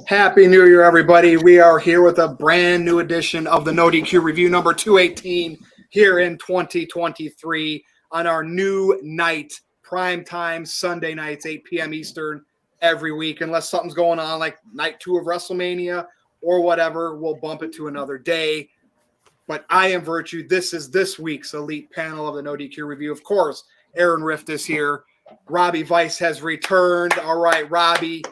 Happy New Year, everybody. We are here with a brand new edition of the NoDQ review number 218 here in 2023 on our new night, prime time, Sunday nights, 8 p.m. Eastern every week. Unless something's going on like night 2 of Wrestlemania or whatever, we'll bump it to another day. But I am Virtue. This is this week's elite panel of the NoDQ review. Of course, Aaron Rift is here. Robbie Vice has returned. All right, Robbie.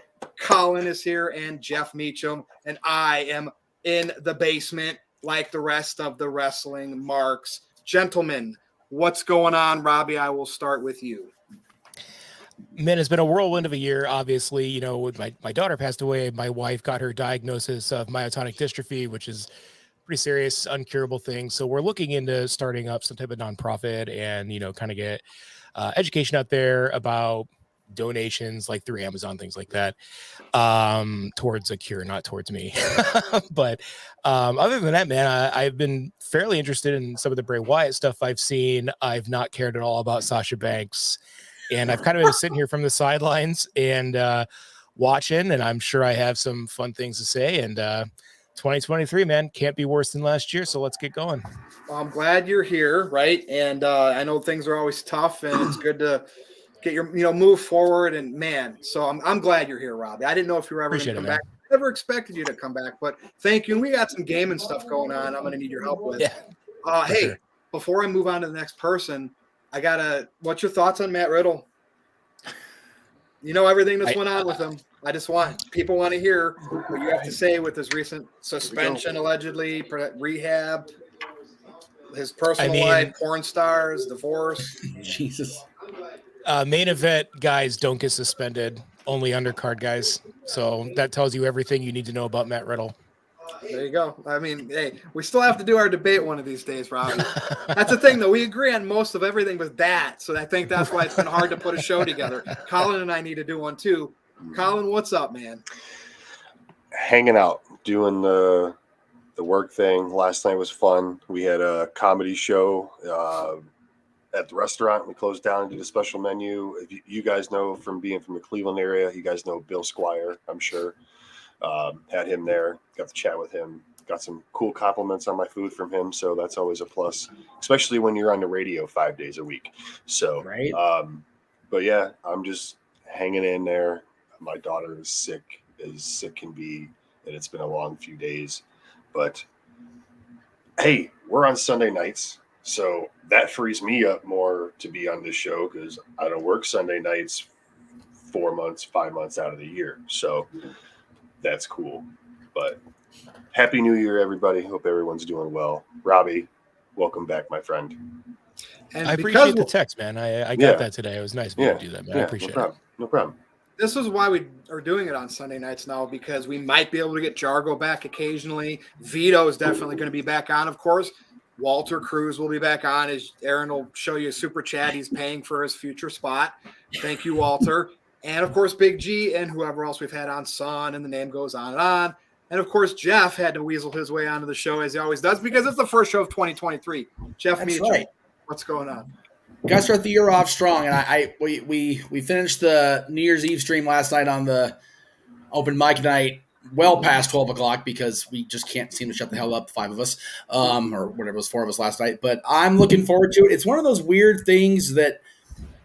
Colin is here and Jeff Meechum, and I am in the basement like the rest of the wrestling marks. Gentlemen, what's going on? Robbie, I will start with you. Man, it's been a whirlwind of a year, obviously. You know, with my daughter passed away, my wife got her diagnosis of myotonic dystrophy, which is pretty serious, uncurable thing. So we're looking into starting up some type of nonprofit and, you know, kind of get education out there about donations like through Amazon, things like that, towards a cure, not towards me. But other than that, man, I've been fairly interested in some of the Bray Wyatt stuff I've seen. I've not cared at all about Sasha Banks, and I've kind of been sitting here from the sidelines and watching, and I'm sure I have some fun things to say. And 2023, man, can't be worse than last year, so let's get going. Well, I'm glad you're here, right? And I know things are always tough, and it's good to get your, move forward. And man, so I'm glad you're here, Robbie. I didn't know if you were ever going to come back. I never expected you to come back, but thank you. And we got some gaming stuff going on I'm going to need your help with. Yeah. Hey, sure. Before I move on to the next person, what's your thoughts on Matt Riddle? You know everything that's went on with him. People want to hear what you have to say with his recent suspension, allegedly, rehab, his personal life, porn stars, divorce. Jesus. Main event guys don't get suspended, only undercard guys. So that tells you everything you need to know about Matt Riddle. There you go. I mean, hey, we still have to do our debate one of these days, Robbie. That's the thing, though. We agree on most of everything but that. So I think that's why it's been hard to put a show together. Colin and I need to do one, too. Colin, what's up, man? Hanging out, doing the work thing. Last night was fun. We had a comedy show at the restaurant. We closed down and did a special menu. If you guys know from being from the Cleveland area, you guys know Bill Squire, I'm sure. Had him there, got to chat with him, got some cool compliments on my food from him. So that's always a plus, especially when you're on the radio 5 days a week. So, right. But yeah, I'm just hanging in there. My daughter is sick as sick can be, and it's been a long few days, but hey, we're on Sunday nights. So that frees me up more to be on this show because I don't work Sunday nights 4 months, 5 months out of the year. So that's cool. But Happy New Year, everybody. Hope everyone's doing well. Robbie, welcome back, my friend. And I appreciate the text, man. I got that today. It was nice of you to do that, man. I appreciate it. No problem. This is why we are doing it on Sunday nights now, because we might be able to get Jargo back occasionally. Vito is definitely going to be back on, of course. Walter Cruz will be back on, as Aaron will show you a super chat. He's paying for his future spot. Thank you, Walter. And, of course, Big G and whoever else we've had on, Son, and the name goes on and on. And, of course, Jeff had to weasel his way onto the show, as he always does, because it's the first show of 2023. Jeff Meechum, right. What's going on? Got to start the year off strong, and we finished the New Year's Eve stream last night on the open mic night well past 12 o'clock because we just can't seem to shut the hell up, 5 of us, or whatever it was, 4 of us last night. But I'm looking forward to it. It's one of those weird things that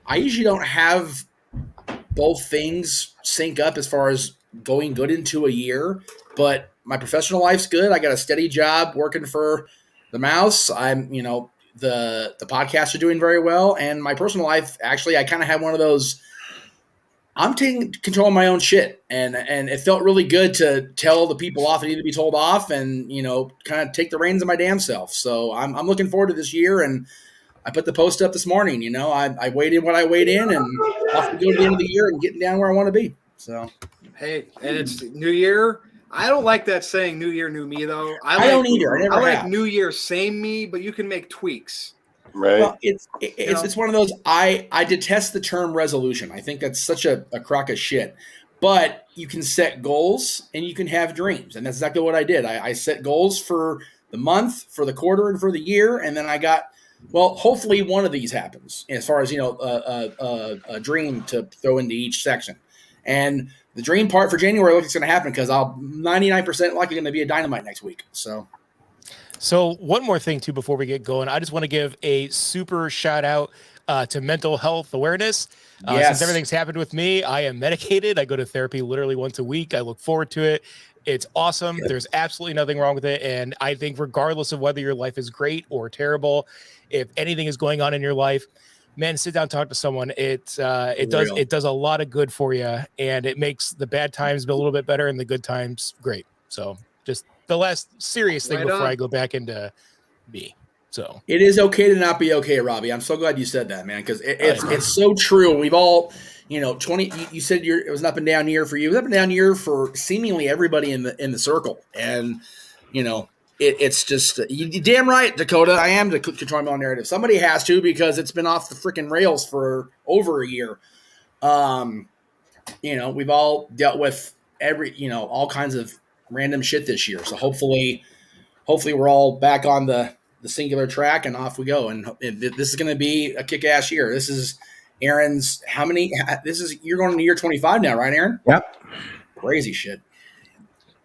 I usually don't have both things sync up as far as going good into a year, but my professional life's good. I got a steady job working for the Mouse. I'm, the podcasts are doing very well, and my personal life, actually, I kind of have one of those, I'm taking control of my own shit, and it felt really good to tell the people off that need to be told off and, kind of take the reins of my damn self. So I'm looking forward to this year, and I put the post up this morning. I weighed in what I weighed in, and off to go to the end of the year and getting down where I want to be. So, hey, and it's New Year. I don't like that saying "New Year, New Me" though. I don't either. I like New Year, same me, but you can make tweaks. Right. Well, it's one of those. I detest the term resolution. I think that's such a crock of shit. But you can set goals and you can have dreams, and that's exactly what I did. I set goals for the month, for the quarter, and for the year, and then I got. Well, hopefully one of these happens as far as, a dream to throw into each section. And the dream part for January looks like it's going to happen because I'll 99% likely going to be a Dynamite next week. So one more thing too before we get going, I just want to give a super shout out to mental health awareness. Since everything's happened with me, I am medicated. I go to therapy literally once a week. I look forward to it. It's awesome. There's absolutely nothing wrong with it. And I think regardless of whether your life is great or terrible, if anything is going on in your life, man, sit down, talk to someone. It does a lot of good for you, and it makes the bad times a little bit better and the good times great. So just the last serious thing before I go back into me. So it is okay to not be okay, Robbie. I'm so glad you said that, man, because it's so true. We've all, 20. You said it was an up and down year for you. It was an up and down year for seemingly everybody in the circle, and it's just you damn right, Dakota. I am to control my own narrative. Somebody has to because it's been off the freaking rails for over a year. We've all dealt with all kinds of random shit this year. So hopefully we're all back on the singular track and off we go. And this is going to be a kick-ass year. This is Aaron's. You're going into year 25 now, right, Aaron? Yep. Crazy shit.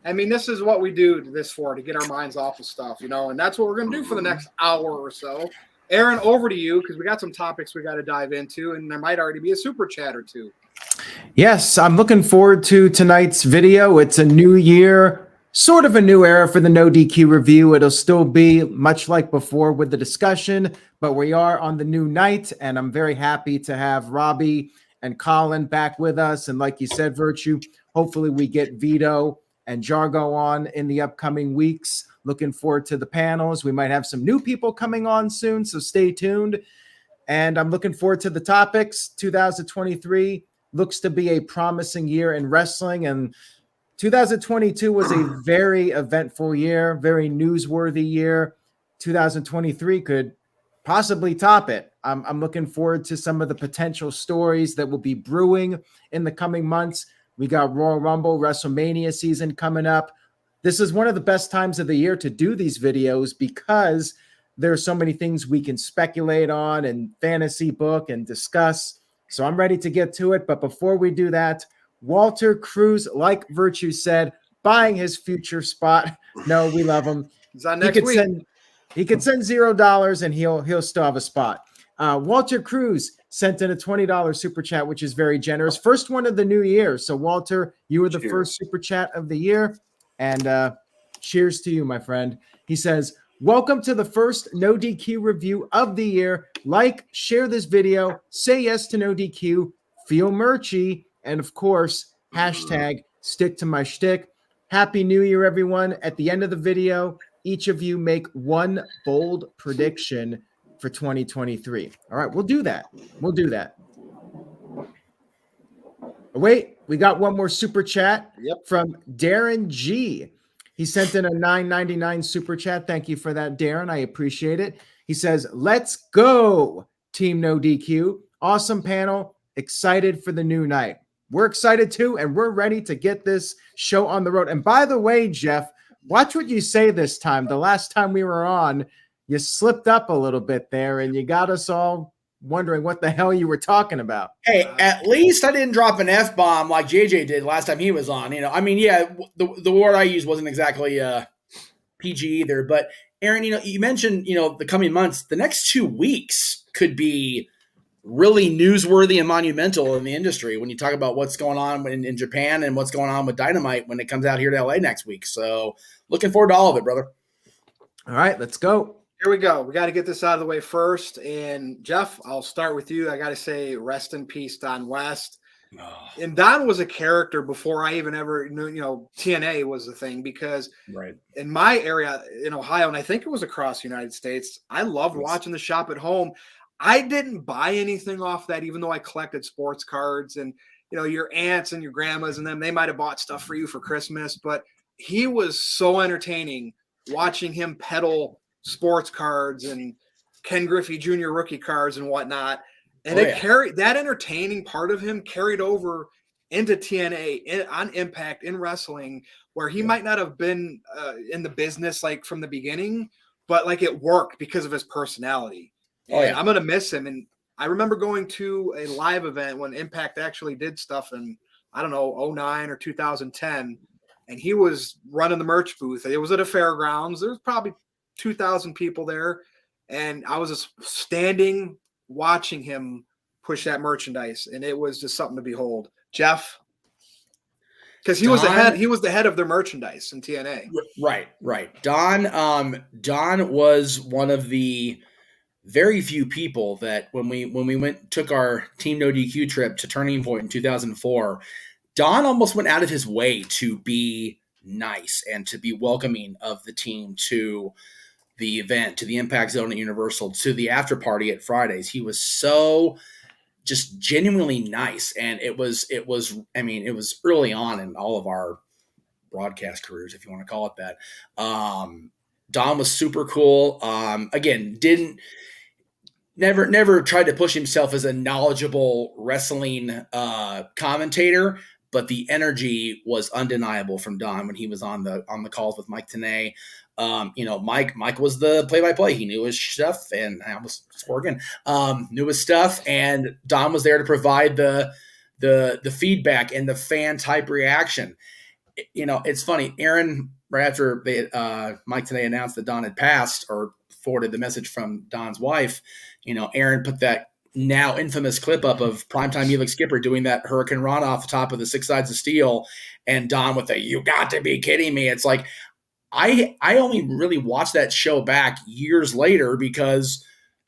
I mean, this is what we do this for, to get our minds off of stuff, and that's what we're going to do for the next hour or so. Aaron, over to you, because we got some topics we got to dive into, and there might already be a super chat or two. Yes, I'm looking forward to tonight's video. It's a new year, sort of a new era for the NoDQ review. It'll still be much like before with the discussion, but we are on the new night, and I'm very happy to have Robbie and Colin back with us. And like you said, Virtue, hopefully we get Vito and Jargo on in the upcoming weeks. Looking forward to the panels. We might have some new people coming on soon, so stay tuned. And I'm looking forward to the topics. 2023 looks to be a promising year in wrestling, and 2022 was a very eventful year, very newsworthy year. 2023 could possibly top it. I'm looking forward to some of the potential stories that will be brewing in the coming months. We got Royal Rumble, Wrestlemania season coming up. This is one of the best times of the year to do these videos because there are so many things we can speculate on and fantasy book and discuss. So I'm ready to get to it. But before we do that, Walter Cruz, like Virtue said, buying his future spot. No, we love him. He's on next week. He could send $0 and he'll still have a spot. Walter Cruz sent in a $20 super chat, which is very generous. First one of the new year. So Walter, you were the first super chat of the year. And cheers to you, my friend. He says, welcome to the first NoDQ review of the year. Like, share this video, say yes to NoDQ, feel merchy, and of course, hashtag stick to my shtick. Happy New Year, everyone. At the end of the video, each of you make one bold prediction for 2023. All right, we'll do that. Wait, we got one more super chat from Darren G. He sent in a $9.99 super chat. Thank you for that, Darren. I appreciate it. He says, let's go, Team NoDQ. Awesome panel. Excited for the new night. We're excited too, and we're ready to get this show on the road. And by the way, Jeff, watch what you say this time. The last time we were on, you slipped up a little bit there, and you got us all wondering what the hell you were talking about. Hey, at least I didn't drop an F-bomb like JJ did last time he was on. The word I used wasn't exactly PG either. But Aaron, you mentioned, the coming months, the next 2 weeks could be really newsworthy and monumental in the industry when you talk about what's going on in Japan and what's going on with Dynamite when it comes out here to LA next week. So looking forward to all of it, brother. All right, let's go. Here we go. We got to get this out of the way first. And Jeff, I'll start with you. I got to say, rest in peace, Don West. And Don was a character before I even ever knew, TNA was the thing, because in my area in Ohio, and I think it was across the United States, I loved watching the shop at home. I didn't buy anything off that, even though I collected sports cards, and, your aunts and your grandmas and them, they might've bought stuff for you for Christmas, but he was so entertaining watching him peddle sports cards and Ken Griffey Jr. rookie cards and whatnot. And carried that entertaining part of him carried over into TNA on Impact in wrestling, where he might not have been in the business like from the beginning, but like it worked because of his personality. I'm going to miss him. And I remember going to a live event when Impact actually did stuff in I don't know, 09 or 2010, and he was running the merch booth. It was at a fairgrounds. There was probably 2,000 people there, and I was just standing watching him push that merchandise, and it was just something to behold. Jeff, because he was the head of their merchandise in TNA. Right. Don was one of the very few people that when we took our Team No DQ trip to Turning Point in 2004, Don almost went out of his way to be nice and to be welcoming of the team to the event, to the Impact Zone at Universal, to the after party at Fridays. He was so just genuinely nice. And it was early on in all of our broadcast careers, if you want to call it that. Don was super cool. Again, never tried to push himself as a knowledgeable wrestling commentator, but the energy was undeniable from Don when he was on the calls with Mike Tenay. Mike was the play-by-play. He knew his stuff, and I almost swore again. Knew his stuff, and Don was there to provide the feedback and the fan type reaction. It's funny. Aaron, right after Mike Tenay announced that Don had passed or forwarded the message from Don's wife, Aaron put that now infamous clip up of primetime Elix Skipper doing that Hurricane Rana off the top of the Six Sides of Steel, and Don with a "You got to be kidding me!" It's like I only really watched that show back years later because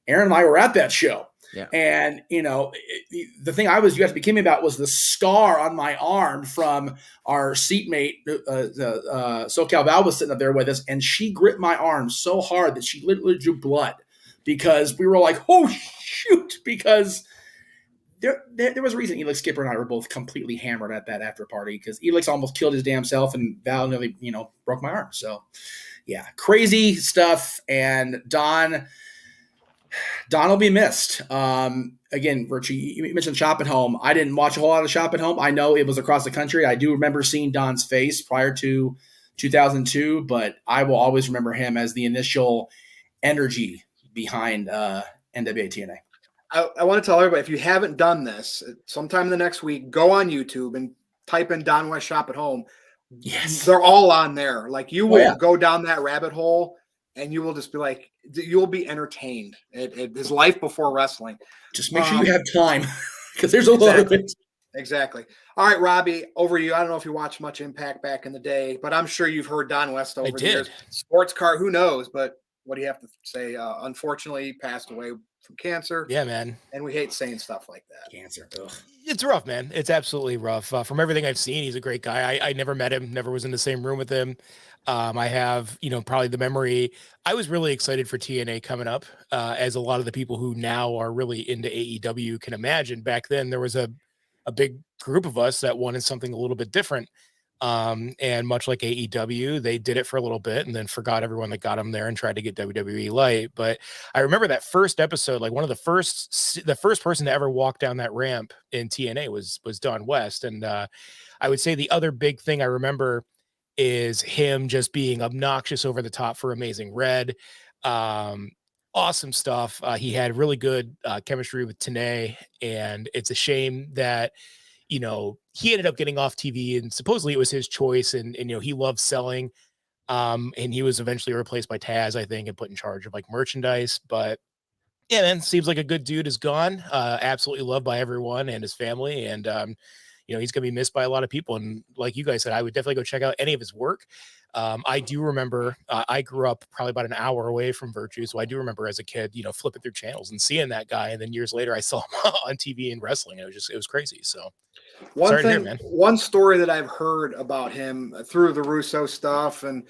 Aaron and I were at that show. Yeah. And, the thing you have to be kidding me about was the scar on my arm from our seatmate. SoCal Val was sitting up there with us, and she gripped my arm so hard that she literally drew blood because we were like, oh, shoot, because there was a reason Elix Skipper and I were both completely hammered at that after party because Elix almost killed his damn self and Val nearly, broke my arm. So, yeah, crazy stuff. And Don will be missed. Again, Virtue, you mentioned Shop at Home. I didn't watch a whole lot of Shop at Home. I know it was across the country. I do remember seeing Don's face prior to 2002, but I will always remember him as the initial energy behind NWA TNA. I want to tell everybody, if you haven't done this, sometime in the next week, go on YouTube and type in Don West Shop at Home. Yes. They're all on there. Like you will yeah. go down that rabbit hole and you will just be like, you'll be entertained. It is life before wrestling. Just make sure you have time because there's a lot of it. Exactly. All right, Robbie, over to you. I don't know if you watched much Impact back in the day, but I'm sure you've heard Don West over the years. Sports car, who knows? But what do you have to say? Unfortunately, he passed away from cancer. Yeah, man. And we hate saying stuff like that. Cancer. Ugh. It's rough, man. It's absolutely rough. From everything I've seen, he's a great guy. I never met him, never was in the same room with him. I have, probably the memory. I was really excited for TNA coming up, as a lot of the people who now are really into AEW can imagine. Back then, there was a big group of us that wanted something a little bit different. And much like AEW, they did it for a little bit and then forgot everyone that got them there and tried to get WWE light. But I remember that first episode, like the first person to ever walk down that ramp in TNA was Don West. And I would say the other big thing I remember is him just being obnoxious over the top for Amazing Red. Awesome stuff. He had really good chemistry with Tenay, and it's a shame that he ended up getting off TV, and supposedly it was his choice, and he loved selling, and he was eventually replaced by Taz, I think, and put in charge of like merchandise. But yeah, man, seems like a good dude is gone. Absolutely loved by everyone and his family, and he's gonna be missed by a lot of people. And like you guys said, I would definitely go check out any of his work. I do remember I grew up probably about an hour away from Virtue, so I do remember as a kid, flipping through channels and seeing that guy, and then years later I saw him on TV and wrestling. It was crazy. So one story that I've heard about him through the Russo stuff, and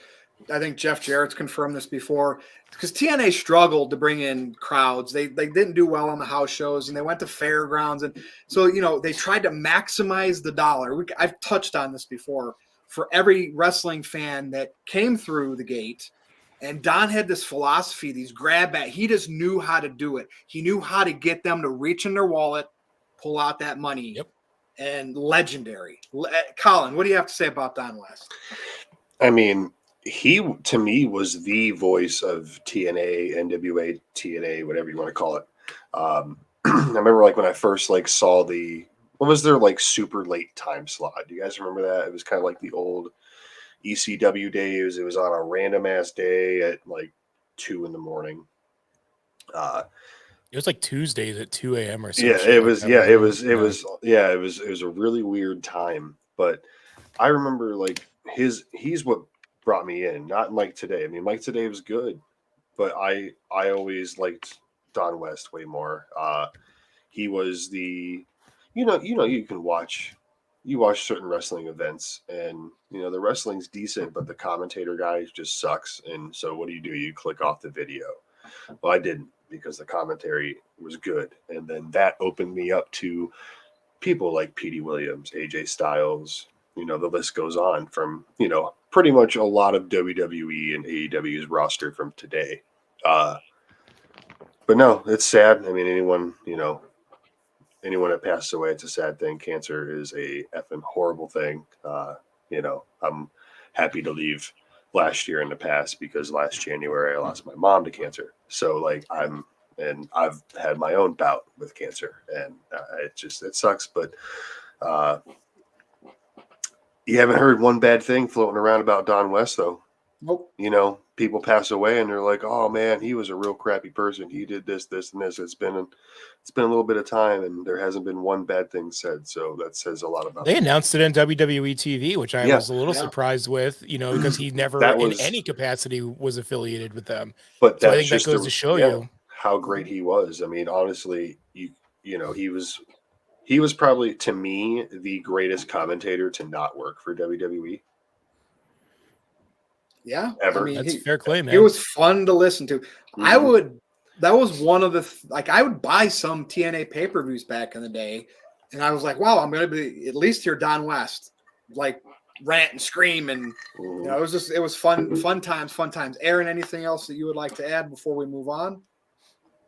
I think Jeff Jarrett's confirmed this before, because TNA struggled to bring in crowds. They didn't do well on the house shows, and they went to fairgrounds, and so they tried to maximize the dollar. I've touched on this before. For every wrestling fan that came through the gate, and Don had this philosophy, these grab bags. He just knew how to do it. He knew how to get them to reach in their wallet, pull out that money. Yep. And legendary. Colin, what do you have to say about Don West? I mean, he, to me, was the voice of TNA, NWA, TNA, whatever you want to call it. I remember when I first saw the what was their like super late time slot? Do you guys remember that? It was kind of like the old ECW days. It was on a random ass day at like 2 a.m. It was like Tuesdays at 2 a.m. or Yeah, something. it was. Yeah, it was. It was. Yeah, it was a really weird time. But I remember like he's what brought me in, not Mike Today. I mean, Mike Today was good, but I always liked Don West way more. He was the, you can watch certain wrestling events, and the wrestling's decent, but the commentator guy just sucks. And so what do? You click off the video. Well, I didn't, because the commentary was good. And then that opened me up to people like Petey Williams, AJ Styles, the list goes on, from, pretty much a lot of WWE and AEW's roster from today. But no, it's sad. I mean, anyone that passes away, it's a sad thing. Cancer is a effing horrible thing. I'm happy to leave last year in the past, because last January I lost my mom to cancer. So like I've had my own bout with cancer, and it sucks. But you haven't heard one bad thing floating around about Don West, though. Nope. People pass away and they're like, "Oh man, he was a real crappy person. He did this, this, and this." It's been a little bit of time, and there hasn't been one bad thing said. So that says a lot about. They announced it in WWE TV, which I was a little surprised with, because he never in any capacity was affiliated with them. But so I think that goes to show you how great he was. I mean, honestly, he was probably, to me, the greatest commentator to not work for WWE. Yeah, ever. That's a fair claim, man. It was fun to listen to. Mm-hmm. That was one of the I would buy some TNA pay-per-views back in the day, and I was like, wow, I'm gonna be at least hear Don West like rant and scream, and it was fun times. Aaron, anything else that you would like to add before we move on?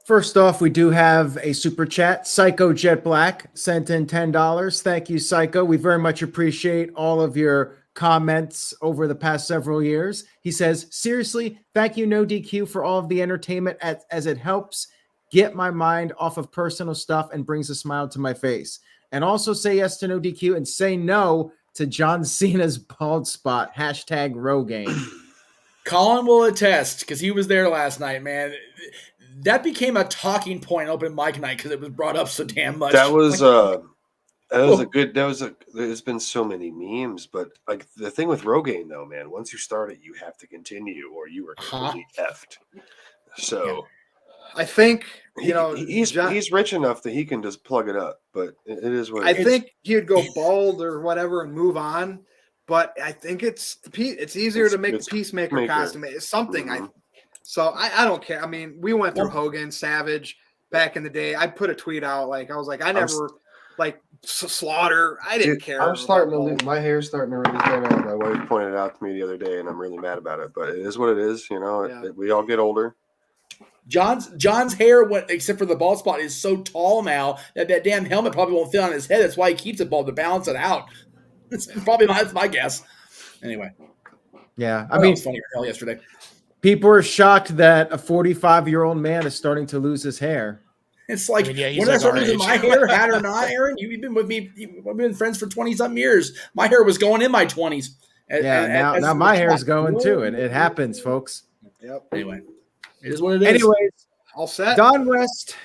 First off, we do have a super chat. Psycho Jet Black sent in $10. Thank you, Psycho. We very much appreciate all of your comments over the past several years. He says, seriously, thank you, NoDQ, for all of the entertainment as it helps get my mind off of personal stuff and brings a smile to my face. And also say yes to NoDQ and say no to John Cena's bald spot. Hashtag Rogaine. Colin will attest, because he was there last night, man. That became a talking point open mic night because it was brought up so damn much. There's been so many memes, but like the thing with Rogaine though, man, once you start it, you have to continue or you are completely effed. So I think, he's rich enough that he can just plug it up, but it is what I think he'd go bald or whatever and move on. But I think it's easier to make the Peacemaker costume. It's something. I don't care. I mean, we went through Hogan, Savage back in the day. I put a tweet out I was like, I never Slaughter. I didn't care. I'm starting to lose. My hair's starting to really thin out. My wife pointed it out to me the other day, and I'm really mad about it. But it is what it is. We all get older. John's hair, except for the bald spot, is so tall now that damn helmet probably won't fit on his head. That's why he keeps it bald to balance it out. That's my guess. Anyway. Yeah, I mean, it was funny as hell yesterday. People are shocked that a 45-year-old man is starting to lose his hair. It's like, when I started losing my hair, hat or not, Aaron, you've been with me. We've been friends for 20-something years. My hair was going in my 20s. Now my hair is going too, and it happens, folks. Yep. Anyway, it is what it is. Anyways, all set. Don West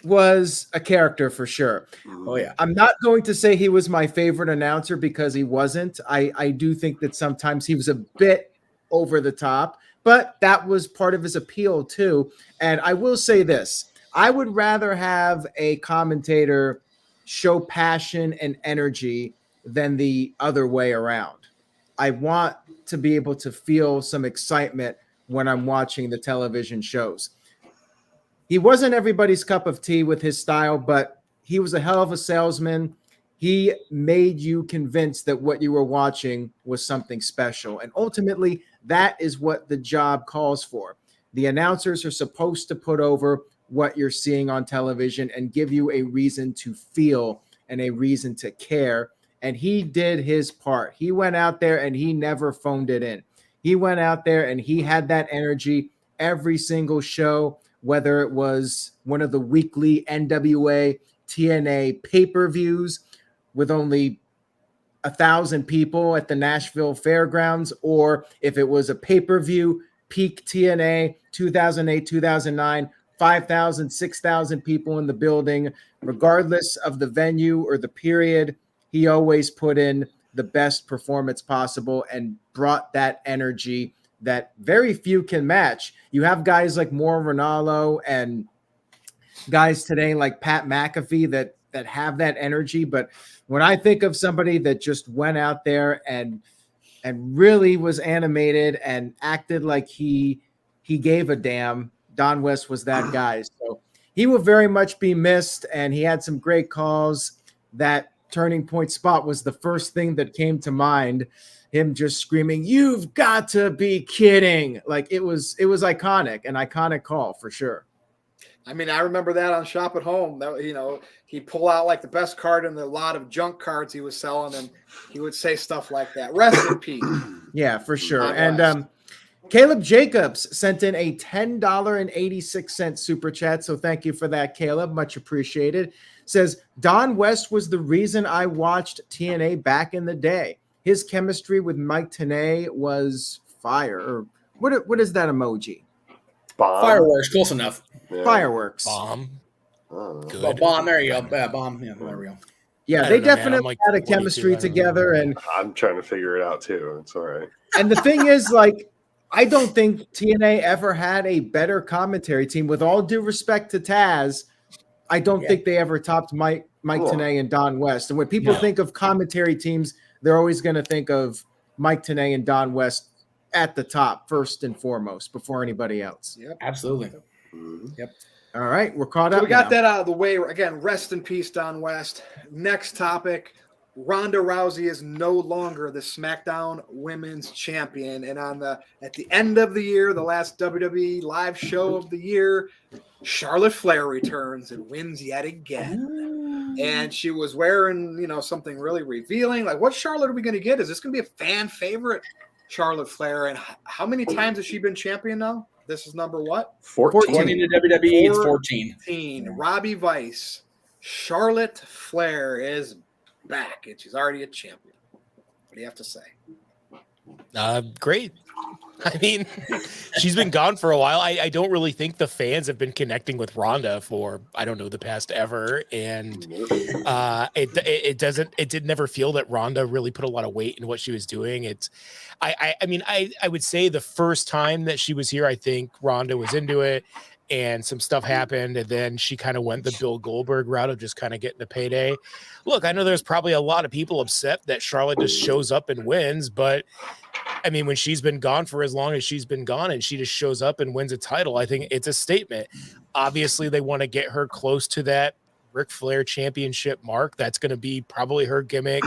was a character for sure. Oh yeah. I'm not going to say he was my favorite announcer because he wasn't. I do think that sometimes he was a bit over the top, but that was part of his appeal too. And I will say this. I would rather have a commentator show passion and energy than the other way around. I want to be able to feel some excitement when I'm watching the television shows. He wasn't everybody's cup of tea with his style, but he was a hell of a salesman. He made you convinced that what you were watching was something special. And ultimately, that is what the job calls for. The announcers are supposed to put over what you're seeing on television and give you a reason to feel and a reason to care. And he did his part. He went out there and he never phoned it in. He went out there and he had that energy every single show, whether it was one of the weekly NWA TNA pay-per-views, with only 1,000 people at the Nashville Fairgrounds, or if it was a pay-per-view, peak TNA 2008, 2009, 5,000, 6,000 people in the building, regardless of the venue or the period, he always put in the best performance possible and brought that energy that very few can match. You have guys like Mauro Ranallo and guys today like Pat McAfee that have that energy. But when I think of somebody that just went out there and really was animated and acted like he gave a damn, Don West was that guy. So he will very much be missed, and he had some great calls. That turning point spot was the first thing that came to mind. Him just screaming, "You've got to be kidding." Like it was iconic, an iconic call for sure. I mean, I remember that on Shop at Home. That, you know, he'd pull out like the best card in the lot of junk cards he was selling, and he would say stuff like that. Rest in peace. Yeah, for sure. Don And West. Caleb Jacobs sent in a $10.86 super chat. So thank you for that, Caleb. Much appreciated. Says, Don West was the reason I watched TNA back in the day. His chemistry with Mike Tenay was fire. Or what is that emoji? Bomb. Fireworks, close enough. Yeah. Fireworks. Bomb. Oh. Good. Well, bomb, there you go. Yeah, bomb. Yeah, there we go. Yeah, I they don't know, man. definitely I'm like had a 22, chemistry I don't know. together. And I'm trying to figure it out too. It's all right. the thing is, like, I don't think TNA ever had a better commentary team. With all due respect to Taz, I don't think they ever topped Mike Tenay and Don West. And when people think of commentary teams, they're always going to think of Mike Tenay and Don West at the top, first and foremost, before anybody else. Yep. Absolutely. Mhm. Yep. All right, we're caught So up. we got now. that out of the way. Again, rest in peace, Don West. Next topic. Ronda Rousey is no longer the SmackDown Women's Champion. And at the end of the year, the last WWE live show of the year, Charlotte Flair returns and wins yet again. And she was wearing, something really revealing. Like, what Charlotte are we going to get? Is this going to be a fan favorite, Charlotte Flair? And how many times has she been champion now? This is number what? 14. According to WWE, it's 14. 14. Robbie Vice. Charlotte Flair is back, and she's already a champion. What do you have to say? Great. I mean, she's been gone for a while. I don't really think the fans have been connecting with Ronda for, I don't know, the past ever. And it did never feel that Ronda really put a lot of weight in what she was doing. I would say the first time that she was here, I think Ronda was into it and some stuff happened. And then she kind of went the Bill Goldberg route of just kind of getting a payday. Look, I know there's probably a lot of people upset that Charlotte just shows up and wins, but I mean, when she's been gone for as long as she's been gone and she just shows up and wins a title, I think it's a statement. Obviously, they want to get her close to that Ric Flair championship mark. That's going to be probably her gimmick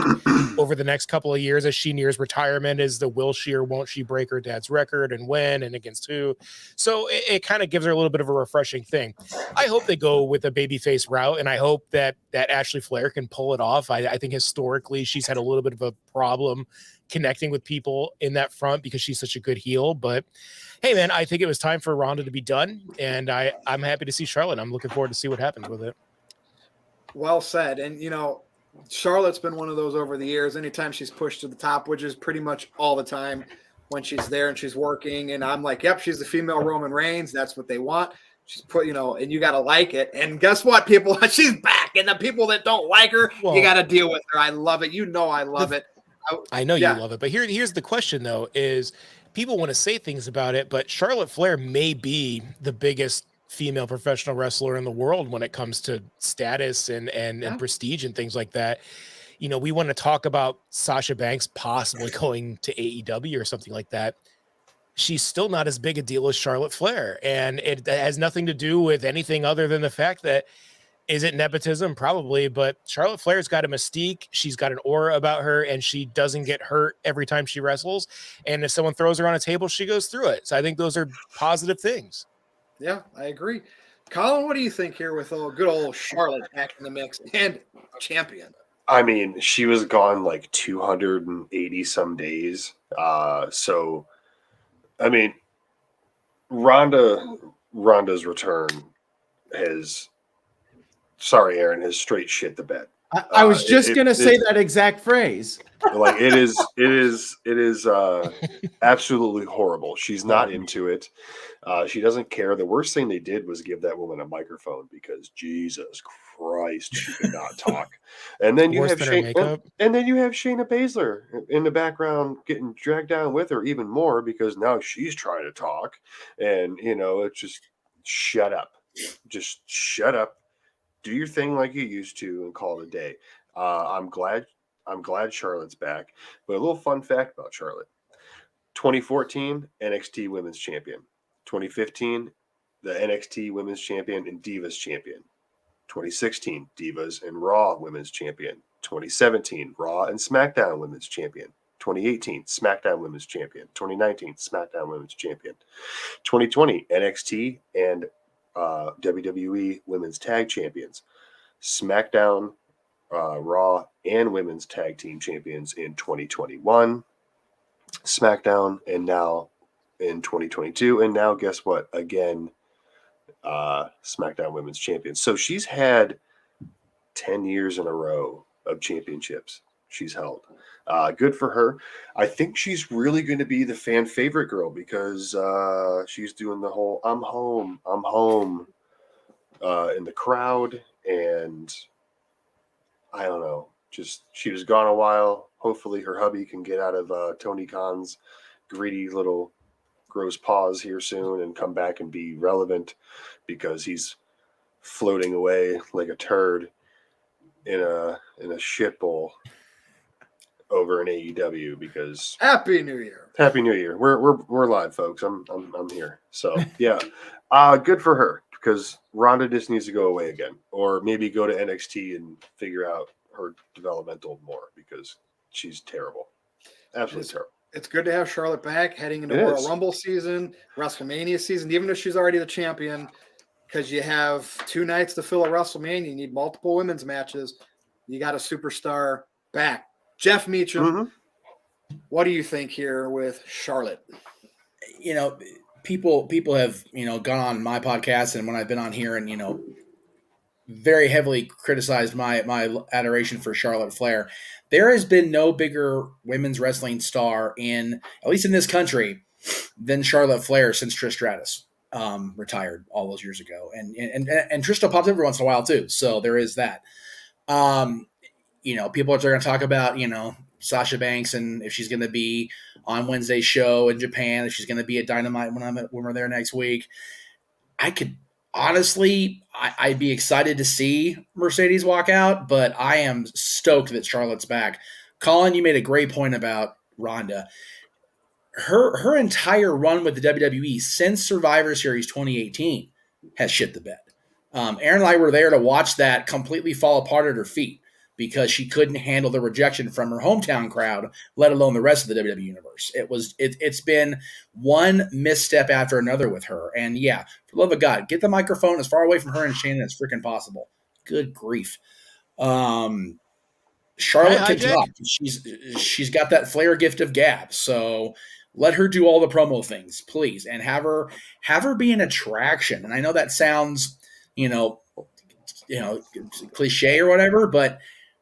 over the next couple of years as she nears retirement, is the will she or won't she break her dad's record and when and against who. So it kind of gives her a little bit of a refreshing thing. I hope they go with a babyface route, and I hope that Ashley Flair can pull it off. I think historically she's had a little bit of a problem connecting with people in that front because she's such a good heel. But hey, man, I think it was time for Ronda to be done, and I'm happy to see Charlotte. I'm looking forward to see what happens with it. Well said. And, Charlotte's been one of those over the years. Anytime she's pushed to the top, which is pretty much all the time when she's there and she's working. And I'm like, yep, she's the female Roman Reigns. That's what they want. She's put, and you got to like it. And guess what, people? She's back. And the people that don't like her, you got to deal with her. I love it. I love it. I know you love it. But here's the question, though, is people want to say things about it, but Charlotte Flair may be the biggest female professional wrestler in the world when it comes to status and prestige and things like that. We want to talk about Sasha Banks possibly going to AEW or something like that. She's still not as big a deal as Charlotte Flair. And it has nothing to do with anything other than the fact that, is it nepotism? Probably, but Charlotte Flair's got a mystique. She's got an aura about her, and she doesn't get hurt every time she wrestles. And if someone throws her on a table, she goes through it. So I think those are positive things. Yeah, I agree. Colin, what do you think here with good old Charlotte back in the mix and champion? I mean, she was gone like 280 some days. So, I mean, Ronda's return has straight shit the bed. I was just going to say that exact phrase. Like it is absolutely horrible. She's not into it. She doesn't care. The worst thing they did was give that woman a microphone because Jesus Christ, she could not talk. And then you Worse have than her makeup. and then you have Shayna Baszler in the background getting dragged down with her even more because now she's trying to talk, and it's just shut up, just shut up, do your thing like you used to, and call it a day. I'm glad Charlotte's back. But a little fun fact about Charlotte: 2014 NXT Women's Champion, 2015 the NXT Women's Champion and Divas Champion, 2016 Divas and Raw Women's Champion, 2017 Raw and SmackDown Women's Champion, 2018 SmackDown Women's Champion, 2019 SmackDown Women's Champion, 2020 NXT and WWE Women's Tag Champions, SmackDown, Raw, and Women's Tag Team Champions in 2021, SmackDown, and now in 2022, and now guess what? Again, SmackDown Women's Champions. So she's had 10 years in a row of championships she's held. Good for her. I think she's really going to be the fan favorite girl because she's doing the whole I'm home in the crowd, and I don't know, just she was gone a while. Hopefully her hubby can get out of Tony Khan's greedy little gross paws here soon and come back and be relevant, because he's floating away like a turd in a shit bowl over in AEW. Because Happy New Year. Happy New Year. We're live, folks. I'm here. So yeah, good for her, because Ronda just needs to go away again, or maybe go to NXT and figure out her developmental more, because she's terrible, absolutely terrible. It's good to have Charlotte back heading into It Royal is. Rumble season, WrestleMania season, even if she's already the champion, because you have 2 nights to fill a WrestleMania. You need multiple women's matches. You got a superstar back. Jeff Meechum, what do you think here with Charlotte? People have, gone on my podcast and when I've been on here and, very heavily criticized my adoration for Charlotte Flair. There has been no bigger women's wrestling star at least in this country, than Charlotte Flair since Trish Stratus retired all those years ago. And Trish still pops up every once in a while too. So there is that. People are going to talk about, Sasha Banks and if she's going to be on Wednesday's show in Japan, if she's going to be at Dynamite when we're there next week. Honestly, I'd be excited to see Mercedes walk out, but I am stoked that Charlotte's back. Colin, you made a great point about Ronda. Her entire run with the WWE since Survivor Series 2018 has shit the bed. Aaron and I were there to watch that completely fall apart at her feet because she couldn't handle the rejection from her hometown crowd, let alone the rest of the WWE universe. It's been one misstep after another with her. And yeah, for the love of God, get the microphone as far away from her and Shayna as freaking possible. Good grief. Charlotte can talk. She's got that Flair gift of gab. So let her do all the promo things, please, and have her be an attraction. And I know that sounds, cliche or whatever, but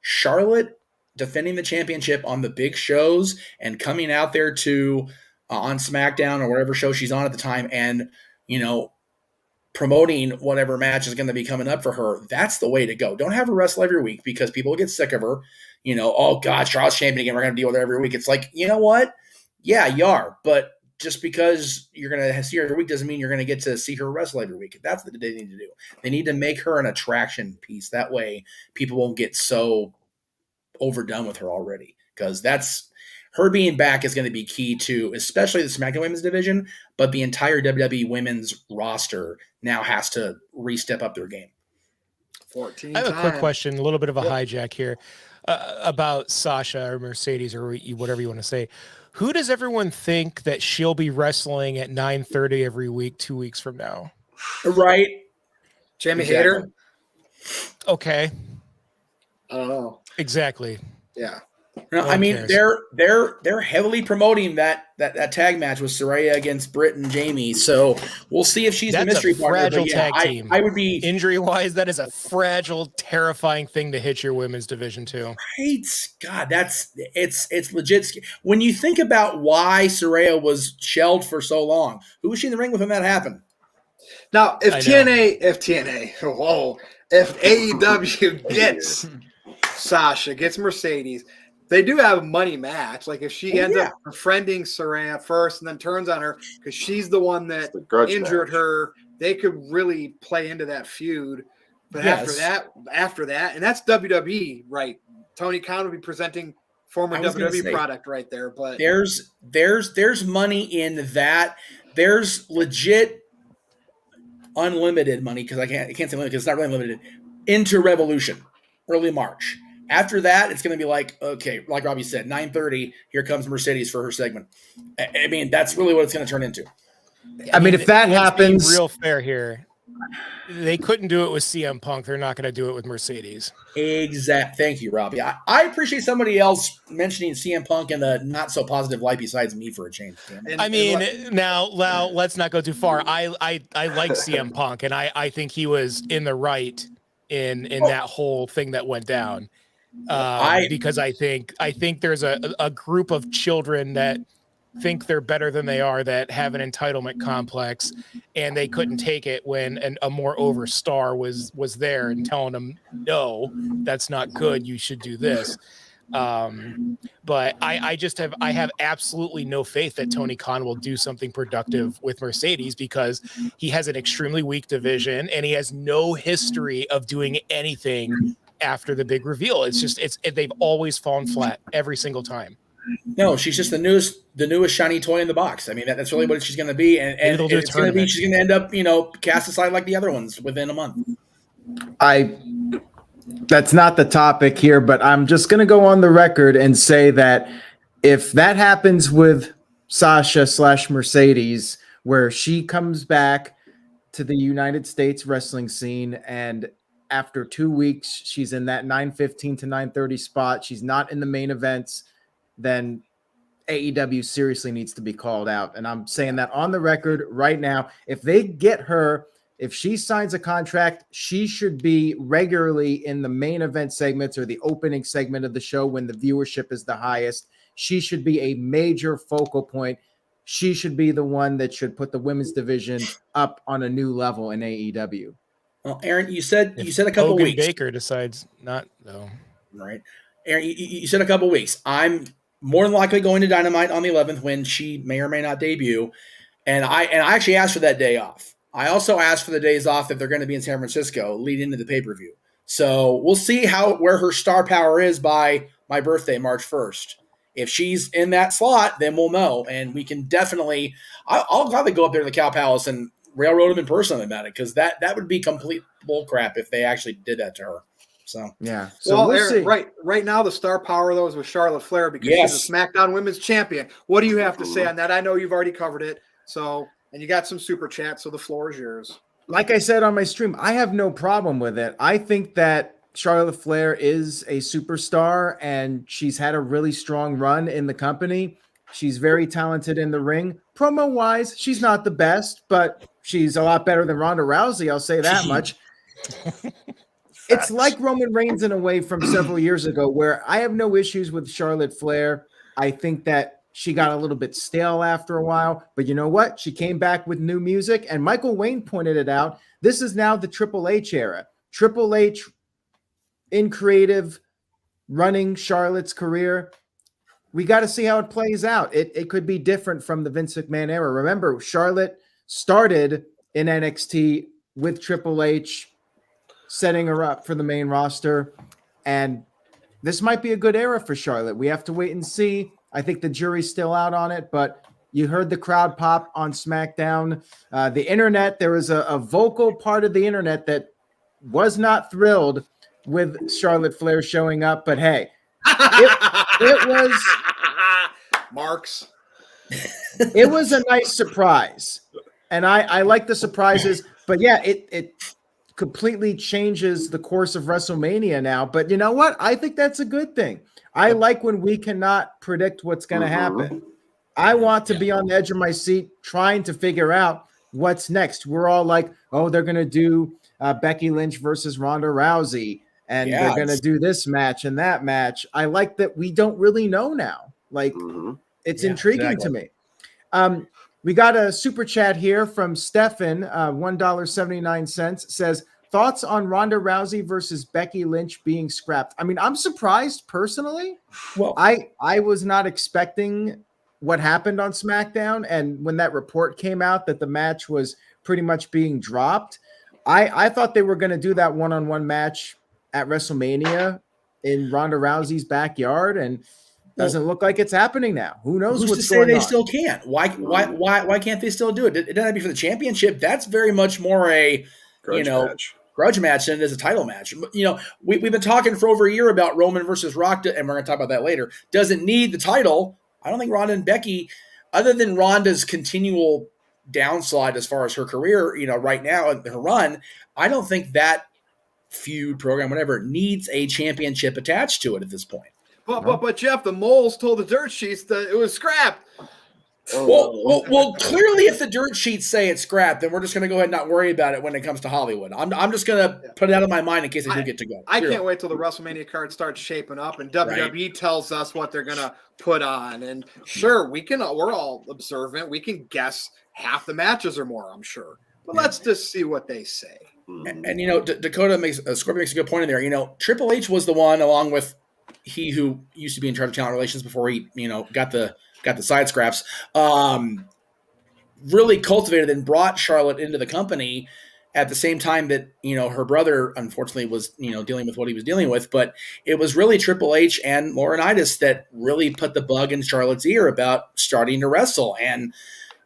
Charlotte defending the championship on the big shows and coming out there to on SmackDown or whatever show she's on at the time and, promoting whatever match is going to be coming up for her. That's the way to go. Don't have her wrestle every week because people will get sick of her. Oh God, Charlotte's champion again. We're going to deal with her every week. It's like, you know what? Yeah, you are. But just because you're going to see her every week doesn't mean you're going to get to see her wrestle every week. That's what they need to do. They need to make her an attraction piece. That way people won't get so overdone with her already, because that's her being back is going to be key to, especially the SmackDown Women's division, but the entire WWE Women's roster now has to re-step up their game. 14 I have a quick time. question, a little bit of a hijack here about Sasha or Mercedes or whatever you want to say. Who does everyone think that she'll be wrestling at 9:30 every week, 2 weeks from now? Right. Jamie Exactly. Hayter? Okay. I don't know. Exactly. Yeah. No, No I one mean, cares. they're heavily promoting that tag match with Saraya against Britt and Jamie. So we'll see if she's the That's a mystery partner. fragile But yeah, tag team. I would be Injury-wise, that is a fragile, terrifying thing to hit your women's division to. right. God, it's legit. When you think about why Saraya was shelled for so long, who was she in the ring with when that happened? Now, I know. if AEW gets Sasha, gets Mercedes, they do have a money match. Like if she ends up befriending Saraya first and then turns on her because she's the one that The grudge injured match. her, they could really play into that feud. But Yes. after that, and that's WWE, right? Tony Khan will be presenting former I was gonna WWE say, product right there. But there's money in that. There's legit unlimited money because I can't say limited because it's not really limited into Revolution early March. After that, it's going to be like, okay, like Robbie said, 9:30. Here comes Mercedes for her segment. I mean, that's really what it's going to turn into. I mean, if that let's be happens, real fair here. They couldn't do it with CM Punk. They're not going to do it with Mercedes. Exact. Thank you, Robbie. I appreciate somebody else mentioning CM Punk in a not so positive light besides me for a change. I mean, now let's not go too far. I like CM Punk, and I think he was in the right in that whole thing that went down. Because I think there's a group of children that think they're better than they are, that have an entitlement complex, and they couldn't take it when a more over star was there and telling them, no, that's not good, you should do this. But I have absolutely no faith that Tony Khan will do something productive with Mercedes because he has an extremely weak division and he has no history of doing anything after the big reveal. They've always fallen flat every single time. No, she's just the newest shiny toy in the box. I mean, that's really what she's going to be, and Maybe they'll do a it's going to be tournament. she's going to end up, cast aside like the other ones within a month. That's not the topic here, but I'm just going to go on the record and say that if that happens with Sasha / Mercedes, where she comes back to the United States wrestling scene and after 2 weeks, she's in that 9:15 to 9:30 spot, she's not in the main events, then AEW seriously needs to be called out. And I'm saying that on the record right now. If they get her, if she signs a contract, she should be regularly in the main event segments or the opening segment of the show when the viewership is the highest. She should be a major focal point. She should be the one that should put the women's division up on a new level in AEW. Well, Aaron, you said a couple Hogan weeks. Baker decides not though. Right. Aaron, you said a couple weeks. I'm more than likely going to Dynamite on the 11th when she may or may not debut. And I actually asked for that day off. I also asked for the days off that they're going to be in San Francisco leading into the pay-per-view. So we'll see where her star power is by my birthday, March 1st. If she's in that slot, then we'll know. And we can definitely I'll gladly go up there to the Cow Palace and railroad them in person about it, because that would be complete bull crap if they actually did that to her. So yeah. So well, we'll Aaron, see. right now the star power though is with Charlotte Flair because she's a SmackDown Women's Champion. What do you have to say on that? I know you've already covered it. So, and you got some super chats, so the floor is yours. Like I said on my stream, I have no problem with it. I think that Charlotte Flair is a superstar and she's had a really strong run in the company. She's very talented in the ring. Promo wise, she's not the best, but she's a lot better than Ronda Rousey. I'll say that much. It's like Roman Reigns in a way from several years ago, where I have no issues with Charlotte Flair. I think that she got a little bit stale after a while, but you know what? She came back with new music, and Michael Wayne pointed it out. This is now the Triple H era. Triple H in creative, running Charlotte's career. We got to see how it plays out. It could be different from the Vince McMahon era. Remember, Charlotte started in NXT with Triple H, setting her up for the main roster. And this might be a good era for Charlotte. We have to wait and see. I think the jury's still out on it, but you heard the crowd pop on SmackDown. The internet, there was a vocal part of the internet that was not thrilled with Charlotte Flair showing up, but hey, it was Marks. It was a nice surprise. And I like the surprises, but yeah, completely changes the course of WrestleMania now. But you know what? I think that's a good thing. I like when we cannot predict what's going to happen. I want to be on the edge of my seat trying to figure out what's next. We're all like, oh, they're going to do Becky Lynch versus Ronda Rousey, and they're going to do this match and that match. I like that we don't really know now. Like, it's intriguing to me. We got a super chat here from Stefan, $1.79, says, thoughts on Ronda Rousey versus Becky Lynch being scrapped? I mean, I'm surprised personally. Well, I was not expecting what happened on SmackDown, and when that report came out that the match was pretty much being dropped, I thought they were going to do that one-on-one match at WrestleMania in Ronda Rousey's backyard, and doesn't look like it's happening now. Who knows who's what's to going say they on? still can't? Why can't they still do it? It doesn't have to be for the championship. That's very much more a grudge match than it is a title match. We've been talking for over a year about Roman versus Rock, and we're going to talk about that later. Doesn't need the title. I don't think Ronda and Becky, other than Ronda's continual downslide as far as her career, right now in her run, I don't think that feud program, whatever, needs a championship attached to it at this point. But Jeff, the moles told the dirt sheets that it was scrapped. Well, clearly, if the dirt sheets say it's scrapped, then we're just going to go ahead and not worry about it when it comes to Hollywood. I'm just going to put it out of my mind in case they do get to go. I can't wait till the WrestleMania card starts shaping up and WWE tells us what they're going to put on. And sure, we're all observant. We can guess half the matches or more, I'm sure. But let's just see what they say. And Dakota Scorpio makes a good point in there. Triple H was the one, along with he who used to be in charge of talent relations before he, got the side scraps, really cultivated and brought Charlotte into the company at the same time that, her brother, unfortunately, was, dealing with what he was dealing with. But it was really Triple H and Laurinaitis that really put the bug in Charlotte's ear about starting to wrestle. And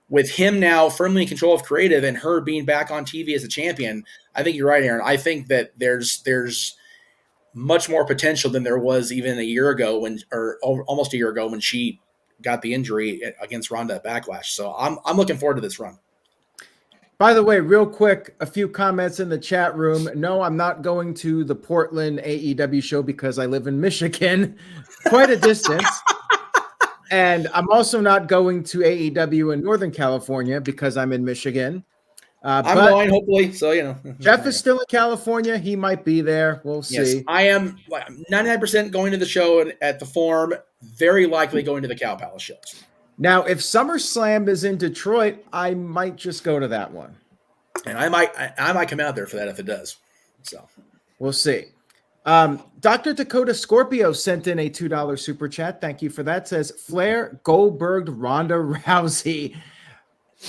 with him now firmly in control of creative and her being back on TV as a champion, I think you're right, Aaron. I think that there's much more potential than there was even a year ago almost a year ago when she got the injury against Ronda at Backlash. So I'm looking forward to this run. By the way, real quick, a few comments in the chat room. No, I'm not going to the Portland AEW show because I live in Michigan, quite a distance. And I'm also not going to AEW in Northern California because I'm in Michigan. I'm going, hopefully. So, Jeff is still in California. He might be there. We'll see. Yes, I am 99% going to the show at the Forum, very likely going to the Cow Palace shows. Now, if SummerSlam is in Detroit, I might just go to that one. And I might come out there for that if it does. So we'll see. Dr. Dakota Scorpio sent in a $2 super chat. Thank you for that. Says Flair, Goldberg, Ronda Rousey.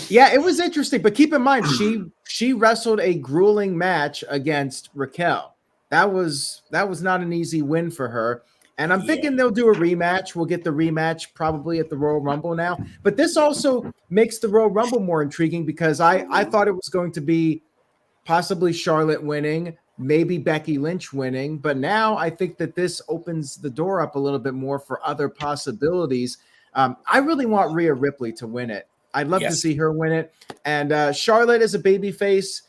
Yeah, it was interesting, but keep in mind she wrestled a grueling match against Raquel. That was not an easy win for her. And I'm thinking they'll do a rematch. We'll get the rematch probably at the Royal Rumble now. But this also makes the Royal Rumble more intriguing because I thought it was going to be possibly Charlotte winning, maybe Becky Lynch winning. But now I think that this opens the door up a little bit more for other possibilities. I really want Rhea Ripley to win it. I'd love to see her win it. And Charlotte is a babyface.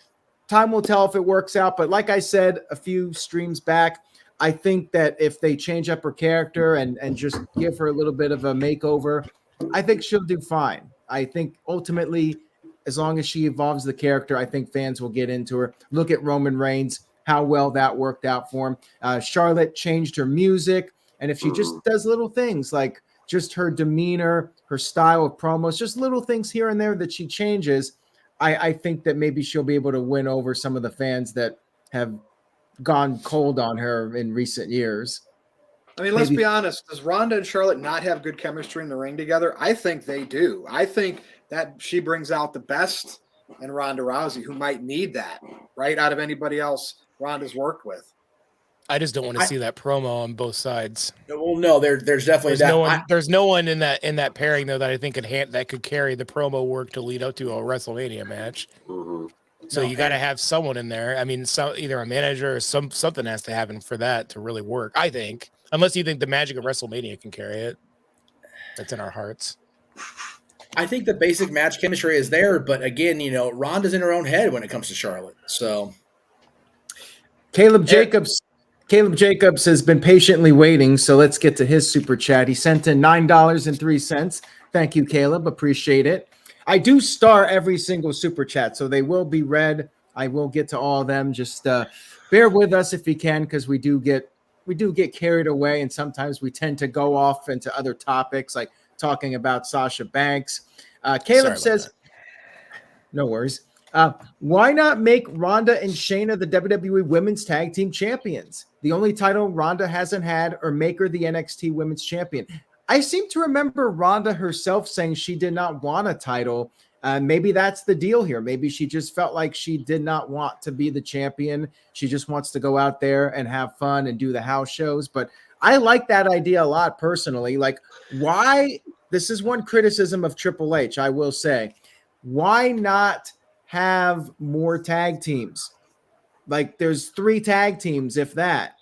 Time will tell if it works out. But like I said a few streams back, I think that if they change up her character and just give her a little bit of a makeover, I think she'll do fine. I think ultimately, as long as she evolves the character, I think fans will get into her. Look at Roman Reigns, how well that worked out for him. Charlotte changed her music. And if she just does little things like just her demeanor, her style of promos, just little things here and there that she changes, I think that maybe she'll be able to win over some of the fans that have gone cold on her in recent years. I mean, let's be honest. Does Ronda and Charlotte not have good chemistry in the ring together? I think they do. I think that she brings out the best in Ronda Rousey, who might need that, right, out of anybody else Ronda's worked with. I just don't want to see that promo on both sides. Well, no, there's definitely there's no one in that pairing though that I think could carry the promo work to lead up to a WrestleMania match. So you got to have someone in there. I mean, either a manager or something has to happen for that to really work. I think, unless you think the magic of WrestleMania can carry it. That's in our hearts. I think the basic match chemistry is there, but again, Ronda's in her own head when it comes to Charlotte. So Caleb Jacobs has been patiently waiting, so let's get to his super chat. He sent in $9.03. Thank you, Caleb. Appreciate it. I do star every single super chat, so they will be read. I will get to all of them. Just bear with us if you can, because we do get carried away, and sometimes we tend to go off into other topics, like talking about Sasha Banks. Caleb says, no worries. Why not make Ronda and Shayna the WWE Women's Tag Team Champions? The only title Ronda hasn't had, or make her the NXT Women's Champion. I seem to remember Ronda herself saying she did not want a title. Maybe that's the deal here. Maybe she just felt like she did not want to be the champion. She just wants to go out there and have fun and do the house shows. But I like that idea a lot personally. Like, why? This is one criticism of Triple H, I will say. Why not have more tag teams? Like, there's 3 tag teams, if that,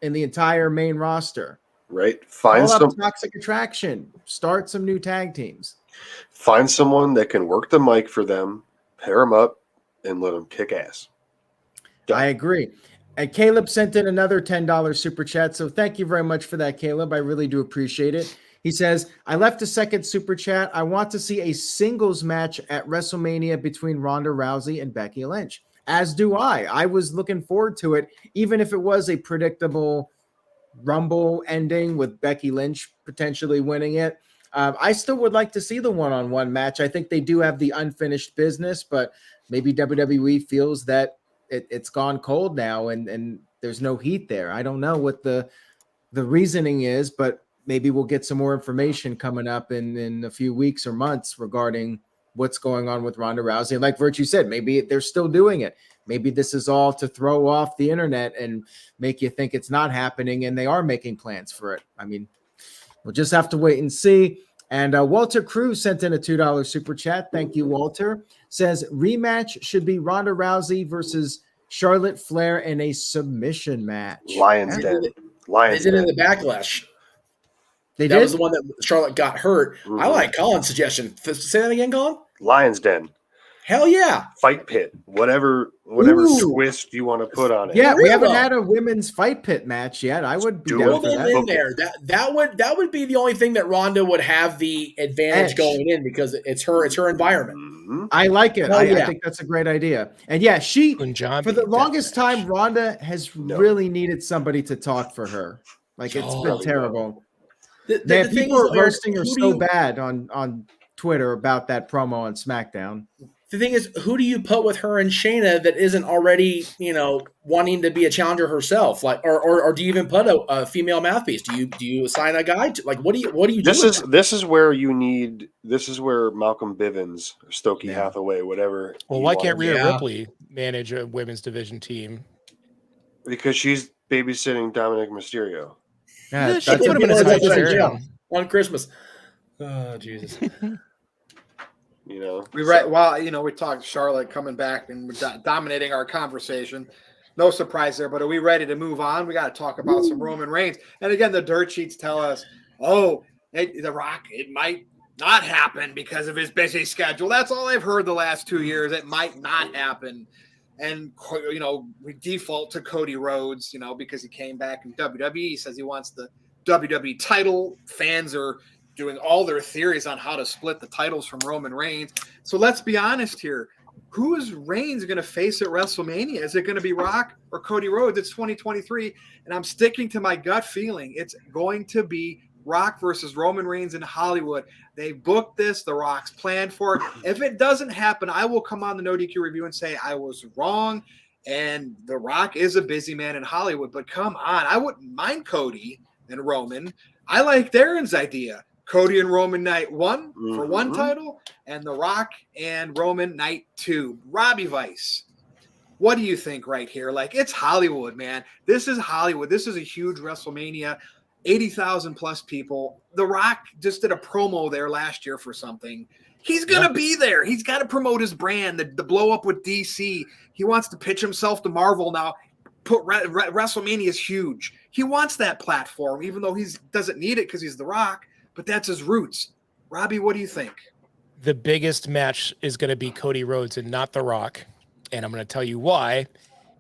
in the entire main roster. Right. Find Call some up Toxic Attraction. Start some new tag teams. Find someone that can work the mic for them, pair them up, and let them kick ass. I agree. And Caleb sent in another $10 super chat. So thank you very much for that, Caleb. I really do appreciate it. He says, I left a second super chat. I want to see a singles match at WrestleMania between Ronda Rousey and Becky Lynch. As do I. I was looking forward to it, even if it was a predictable Rumble ending with Becky Lynch potentially winning it. I still would like to see the one-on-one match. I think they do have the unfinished business, but maybe WWE feels that it's gone cold now and there's no heat there. I don't know what the reasoning is, but maybe we'll get some more information coming up in a few weeks or months regarding what's going on with Ronda Rousey. And like Virtue said, maybe they're still doing it. Maybe this is all to throw off the internet and make you think it's not happening, and they are making plans for it. I mean, we'll just have to wait and see. And Walter Cruz sent in a $2 super chat. Thank you, Walter. Says rematch should be Ronda Rousey versus Charlotte Flair in a submission match. Lions Den. They did it in the Backlash. That was the one that Charlotte got hurt. I like Colin's suggestion. Say that again, Colin? Lions Den. Hell yeah. Fight pit. Whatever twist you want to put on it. Yeah, we haven't had a women's fight pit match yet. I would be down for that. In there. That would be the only thing that Ronda would have the advantage going in, because it's her environment. Mm-hmm. I like it. I think that's a great idea. And yeah, for the longest time, Ronda has really needed somebody to talk for her. Like, it's been terrible. Man, people are roasting her so bad on Twitter about that promo on SmackDown. The thing is, who do you put with her and Shayna that isn't already, wanting to be a challenger herself? Like, or do you even put a female mouthpiece? Do you assign a guy to, like, what do you do? This is where Malcolm Bivens or Stokey Hathaway, whatever. Well, why can't Rhea Ripley manage a women's division team? Because she's babysitting Dominic Mysterio. Yeah, she put him in a on Christmas. Oh, Jesus. We talked Charlotte coming back and dominating our conversation. No surprise there, but are we ready to move on? We got to talk about some Roman Reigns. And again, the dirt sheets tell us, The Rock, it might not happen because of his busy schedule. That's all I've heard the last 2 years. It might not happen. And, we default to Cody Rhodes, because he came back in WWE. He says he wants the WWE title. Fans are doing all their theories on how to split the titles from Roman Reigns. So let's be honest here. Who is Reigns going to face at WrestleMania? Is it going to be Rock or Cody Rhodes? It's 2023, and I'm sticking to my gut feeling. It's going to be Rock versus Roman Reigns in Hollywood. They booked this. The Rock's planned for it. If it doesn't happen, I will come on the NoDQ review and say I was wrong, and The Rock is a busy man in Hollywood. But come on, I wouldn't mind Cody and Roman. I like Darren's idea. Cody and Roman night 1 for one title, and The Rock and Roman night 2. Robbie Vice, what do you think right here? Like, it's Hollywood, man. This is Hollywood. This is a huge WrestleMania, 80,000 plus people. The Rock just did a promo there last year for something. He's going to be there. He's got to promote his brand, the blow up with DC. He wants to pitch himself to Marvel now. WrestleMania is huge. He wants that platform, even though he doesn't need it because he's The Rock. But that's his roots. Robbie, what do you think? The biggest match is going to be Cody Rhodes and not The Rock. And I'm going to tell you why.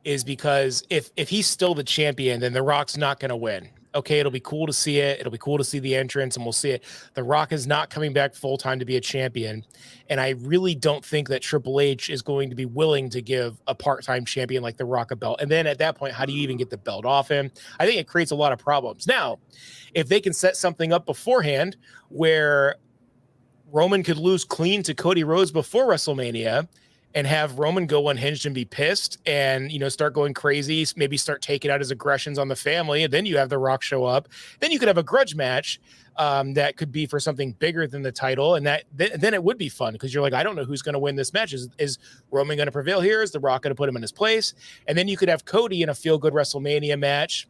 is because if he's still the champion, then The Rock's not going to win. Okay, it'll be cool to see it. It'll be cool to see the entrance, and we'll see it. The Rock is not coming back full-time to be a champion, and I really don't think that Triple H is going to be willing to give a part-time champion like The Rock a belt. And then at that point, how do you even get the belt off him? I think it creates a lot of problems. Now, if they can set something up beforehand where Roman could lose clean to Cody Rhodes before WrestleMania and have Roman go unhinged and be pissed and, start going crazy, maybe start taking out his aggressions on the family. And then you have The Rock show up. Then you could have a grudge match that could be for something bigger than the title. And then it would be fun because you're like, I don't know who's going to win this match. Is Roman going to prevail here? Is The Rock going to put him in his place? And then you could have Cody in a feel-good WrestleMania match.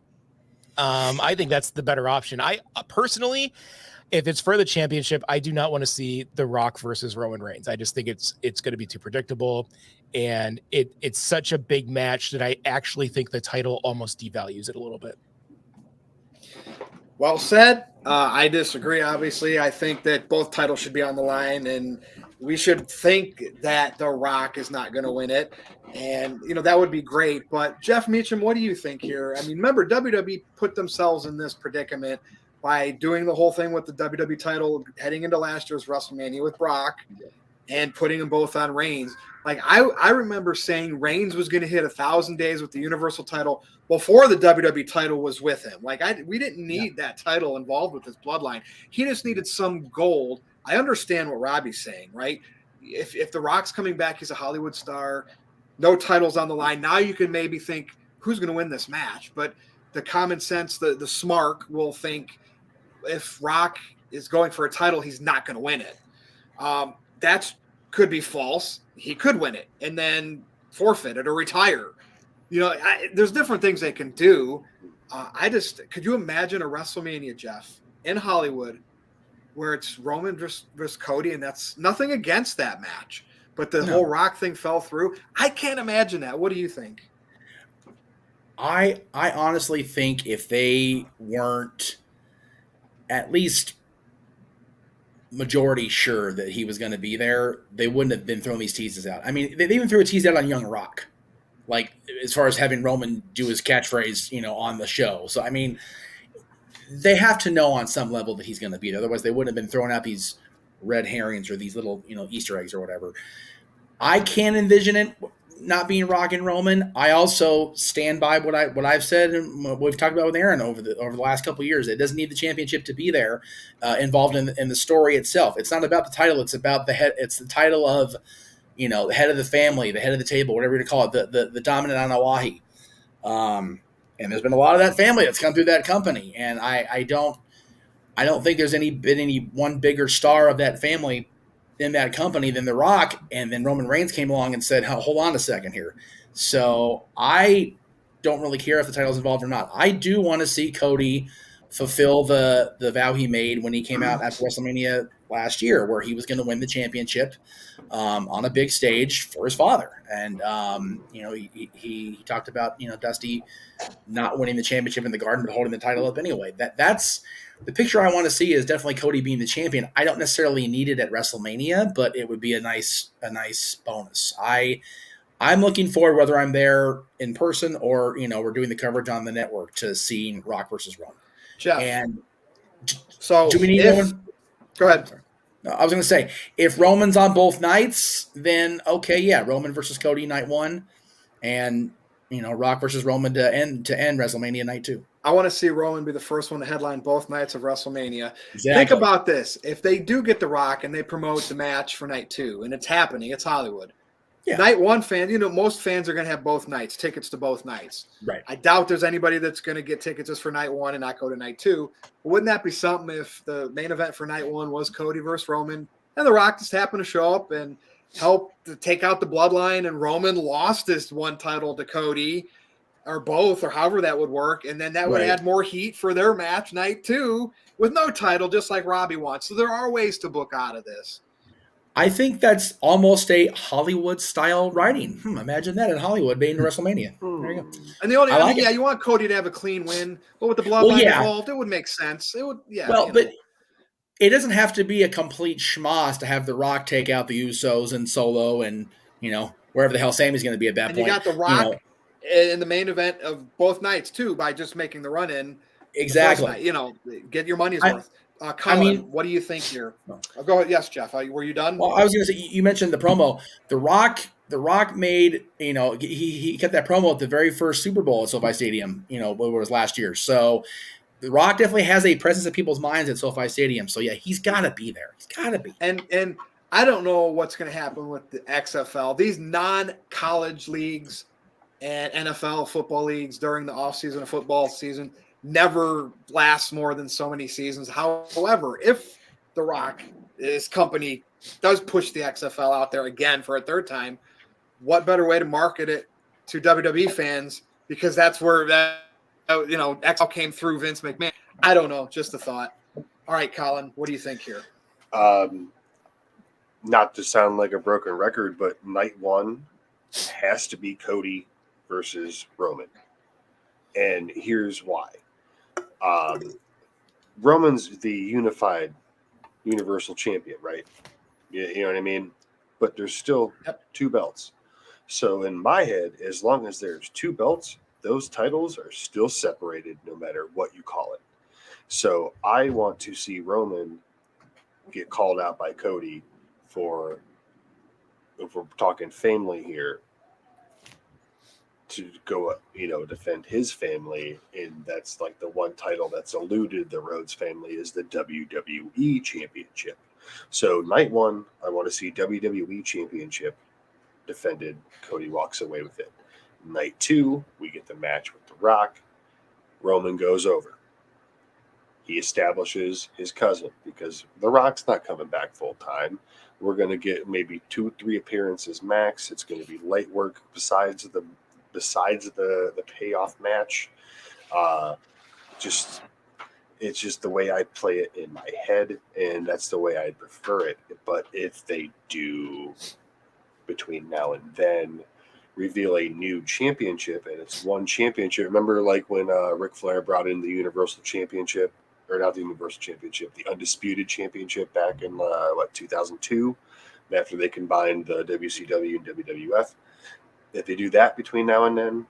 I think that's the better option. I personally, if it's for the championship, I do not want to see The Rock versus Roman Reigns. I just think it's going to be too predictable, and it's such a big match that I actually think the title almost devalues it a little bit. Well said. I disagree, obviously. I think that both titles should be on the line, and we should think that The Rock is not going to win it. And, that would be great. But, Jeff Meechum, what do you think here? I mean, remember, WWE put themselves in this predicament by doing the whole thing with the WWE title heading into last year's WrestleMania with Brock and putting them both on Reigns. Like, I remember saying Reigns was going to hit 1,000 days with the Universal title before the WWE title was with him. Like, we didn't need that title involved with his bloodline. He just needed some gold. I understand what Robbie's saying, right? If The Rock's coming back, he's a Hollywood star, no titles on the line. Now you can maybe think, who's going to win this match? But the common sense, the smart will think, if Rock is going for a title, he's not going to win it. That could be false. He could win it and then forfeit it or retire. There's different things they can do. Could you imagine a WrestleMania, Jeff, in Hollywood where it's Roman versus Cody, and that's nothing against that match, but the whole Rock thing fell through? I can't imagine that. What do you think? I honestly think if they weren't at least majority sure that he was going to be there, they wouldn't have been throwing these teases out. I mean, they even threw a tease out on Young Rock, like as far as having Roman do his catchphrase, on the show. So, I mean, they have to know on some level that he's going to be there. Otherwise, they wouldn't have been throwing out these red herrings or these little, Easter eggs or whatever. I can't envision it not being Rock and Roman. I also stand by what I've said and what we've talked about with Aaron over the last couple of years. It doesn't need the championship to be there, involved in the story itself. It's not about the title. It's about the head. It's the title of, the head of the family, the head of the table, whatever you call it, the dominant on Hawaii. And there's been a lot of that family that's come through that company, and I don't think there's been any one bigger star of that family in that company than The Rock. And then Roman Reigns came along and said, hold on a second here. So I don't really care if the title's involved or not. I do want to see Cody fulfill the vow he made when he came out after WrestleMania last year, where he was going to win the championship on a big stage for his father. And, he talked about, Dusty not winning the championship in the Garden, but holding the title up anyway. That's the picture I want to see, is definitely Cody being the champion. I don't necessarily need it at WrestleMania, but it would be a nice bonus. I'm looking forward, whether I'm there in person or, we're doing the coverage on the network, to seeing Rock versus Roman. Jeff. And so do we need Roman? Go ahead. No, I was going to say, if Roman's on both nights, then okay, yeah, Roman versus Cody night 1, and Rock versus Roman to end WrestleMania night 2. I want to see Roman be the first one to headline both nights of WrestleMania. Exactly. Think about this. If they do get The Rock and they promote the match for night 2, and it's happening, it's Hollywood. Yeah. Night 1 fans, most fans are going to have both nights, tickets to both nights. Right. I doubt there's anybody that's going to get tickets just for night 1 and not go to night 2. But wouldn't that be something if the main event for night 1 was Cody versus Roman, and The Rock just happened to show up and help to take out the bloodline, and Roman lost this one title to Cody, or both, or however that would work, and then that would add more heat for their match night 2 with no title, just like Robbie wants. So there are ways to book out of this. I think that's almost a Hollywood-style writing. Imagine that in Hollywood being WrestleMania. There you go. And the only, you want Cody to have a clean win, but with the bloodline involved, it would make sense. It would, but it doesn't have to be a complete schmoz to have The Rock take out the Usos and Solo and, wherever the hell Sammy's going to be at that point. You got The Rock in the main event of both nights too by just making the run in. Exactly. Night, get your money's worth. Colin, what do you think here? Go ahead. Yes, Jeff. Were you done? Well, I was going to say, you mentioned the promo. The Rock made, he kept that promo at the very first Super Bowl at SoFi Stadium, what was last year. So The Rock definitely has a presence in people's minds at SoFi Stadium. So yeah, he's got to be there. He's got to be. And I don't know what's going to happen with the XFL. These non-college leagues and NFL football leagues during the offseason of football season never lasts more than so many seasons. However, if The Rock, his company, does push the XFL out there again for a third time, what better way to market it to WWE fans? Because that's where XFL came through Vince McMahon. I don't know, just a thought. All right, Colin, what do you think here? Not to sound like a broken record, but night one has to be Cody versus Roman. And here's why. Roman's the unified universal champion, right? You know what I mean? But there's still two belts. So in my head, as long as there's two belts, those titles are still separated no matter what you call it. So I want to see Roman get called out by Cody for, if we're talking family here, to go, defend his family. And that's like the one title that's eluded the Rhodes family is the WWE Championship. So night one, I want to see WWE Championship defended. Cody walks away with it. Night two, we get the match with The Rock. Roman goes over. He establishes his cousin because The Rock's not coming back full time. We're going to get maybe 2-3 appearances max. It's going to be light work besides the payoff match. It's just the way I play it in my head, and that's the way I prefer it. But if they do between now and then reveal a new championship, and it's one championship. Remember, like when Ric Flair brought in the Universal Championship, or not the Universal Championship, the Undisputed Championship back in 2002, after they combined the WCW and WWF. If they do that between now and then,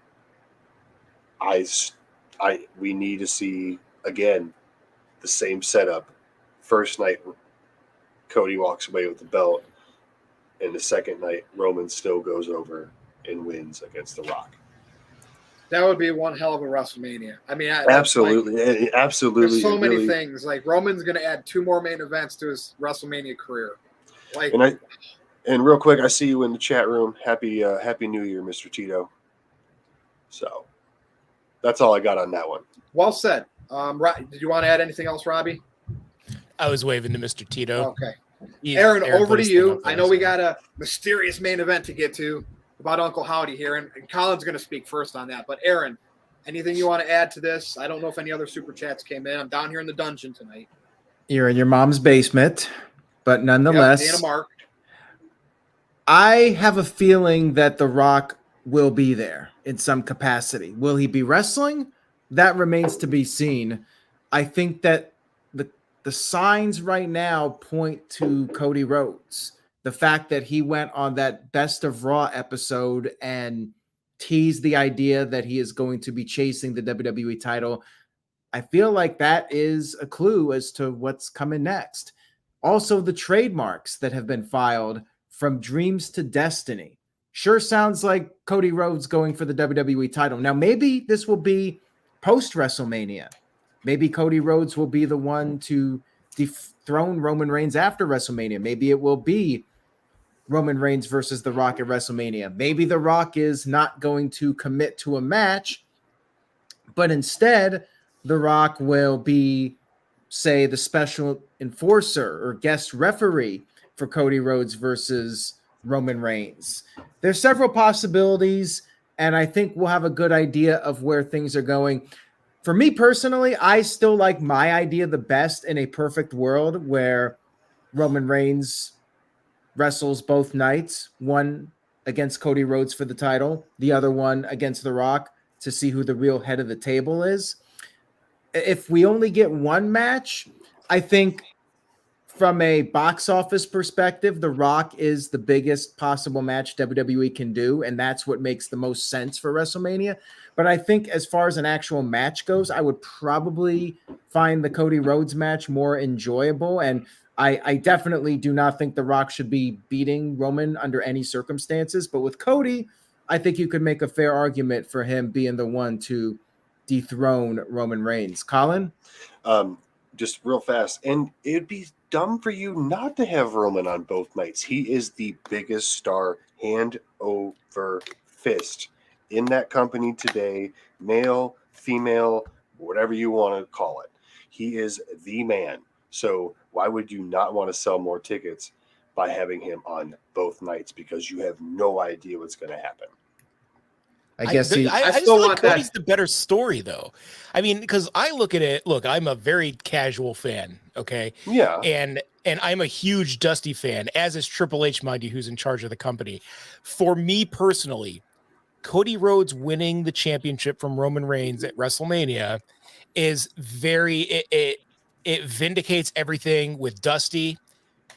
we need to see again the same setup. First night, Cody walks away with the belt, and the second night, Roman still goes over and wins against The Rock. That would be one hell of a WrestleMania. I mean, absolutely. There's so many things. Like Roman's going to add 2 more main events to his WrestleMania career. And real quick, I see you in the chat room. Happy New Year, Mr. Tito. So that's all I got on that one. Well said. Did you want to add anything else, Robbie? I was waving to Mr. Tito. Okay. Aaron, over to you. I know we got a mysterious main event to get to about Uncle Howdy here, and Colin's going to speak first on that. But Aaron, anything you want to add to this? I don't know if any other super chats came in. I'm down here in the dungeon tonight. You're in your mom's basement, but nonetheless, Dana Mark. I have a feeling that The Rock will be there in some capacity. Will he be wrestling? That remains to be seen. I think that the signs right now point to Cody Rhodes. The fact that he went on that Best of Raw episode and teased the idea that he is going to be chasing the WWE title, I feel like that is a clue as to what's coming next. Also, the trademarks that have been filed from Dreams to Destiny sure sounds like Cody Rhodes going for the WWE title. Now, maybe this will be post-WrestleMania. Maybe Cody Rhodes will be the one to dethrone Roman Reigns after WrestleMania. Maybe it will be Roman Reigns versus The Rock at WrestleMania. Maybe The Rock is not going to commit to a match, but instead The Rock will be, say, the special enforcer or guest referee for Cody Rhodes versus Roman Reigns. There's several possibilities, and I think we'll have a good idea of where things are going. For me personally, I still like my idea the best in a perfect world where Roman Reigns wrestles both nights, one against Cody Rhodes for the title, the other one against The Rock to see who the real head of the table is. If we only get one match, I think from a box office perspective, The Rock is the biggest possible match WWE can do, and that's what makes the most sense for WrestleMania. But I think as far as an actual match goes, I would probably find the Cody Rhodes match more enjoyable. And I definitely do not think The Rock should be beating Roman under any circumstances. But with Cody, I think you could make a fair argument for him being the one to dethrone Roman Reigns. Colin? Just real fast, and it'd be dumb for you not to have Roman on both nights. He is the biggest star, hand over fist, in that company today, male, female, whatever you want to call it. He is the man. So why would you not want to sell more tickets by having him on both nights? Because you have no idea what's going to happen. I guess I I just still feel want like Cody's the better story, though. I mean, because I look at it. Look, I'm a very casual fan. Okay, Yeah. and I'm a huge Dusty fan, as is Triple H, mind you, who's in charge of the company. For me personally, Cody Rhodes winning the championship from Roman Reigns at WrestleMania is it vindicates everything with Dusty.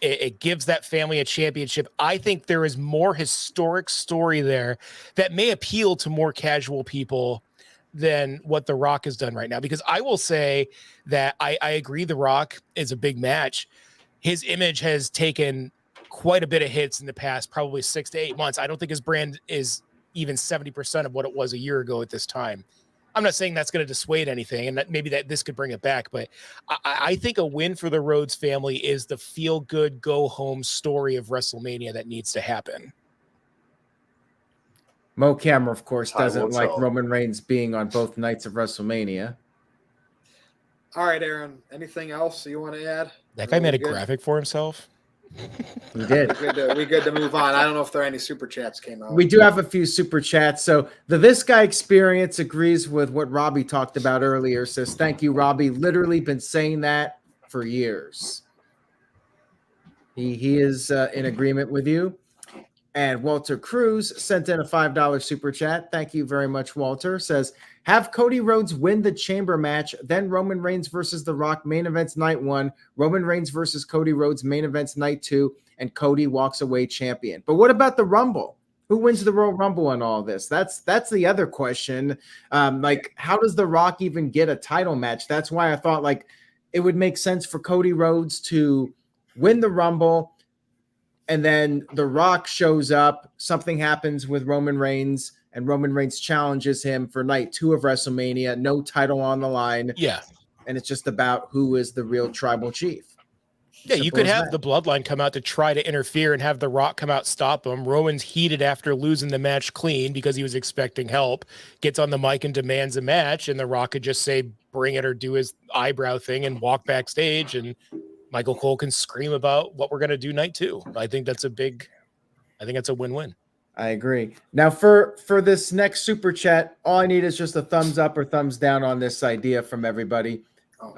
It gives that family a championship. I think there is more historic story there that may appeal to more casual people than what The Rock has done right now. Because I will say that I agree The Rock is a big match. His image has taken quite a bit of hits in the past, probably 6 to 8 months. I don't think his brand is even 70% of what it was a year ago at this time. I'm not saying that's going to dissuade anything, and that maybe that this could bring it back, but I think a win for the Rhodes family is the feel-good, go-home story of WrestleMania that needs to happen. Mo Camera, of course, Time doesn't will like tell. Roman Reigns being on both nights of WrestleMania. All right, Aaron. Anything else you want to add? That guy made a Good? graphic for himself. We did. We good to move on. I don't know if there are any super chats came out. We do have a few super chats. So the This Guy Experience agrees with what Robbie talked about earlier. Says, thank you, Robbie. Literally been saying that for years. He is in agreement with you. And Walter Cruz sent in a $5 super chat. Thank you very much, Walter. Says, have Cody Rhodes win the chamber match, then Roman Reigns versus The Rock main events night 1, Roman Reigns versus Cody Rhodes main events night 2, and Cody walks away champion. But what about the Rumble? Who wins the Royal Rumble in all this? That's the other question. Like, how does The Rock even get a title match? That's why I thought like it would make sense for Cody Rhodes to win the Rumble, and then The Rock shows up, something happens with Roman Reigns, and Roman Reigns challenges him for night 2 of WrestleMania, no title on the line. Yeah. And it's just about who is the real tribal chief. Yeah, you Simple could as have that. the Bloodline come out to try to interfere and have The Rock come out, stop him. Roman's heated after losing the match clean because he was expecting help, gets on the mic and demands a match, and The Rock could just say, bring it, or do his eyebrow thing and walk backstage, and Michael Cole can scream about what we're going to do night 2. I think that's a win-win. I agree. Now for this next super chat, all I need is just a thumbs up or thumbs down on this idea from everybody.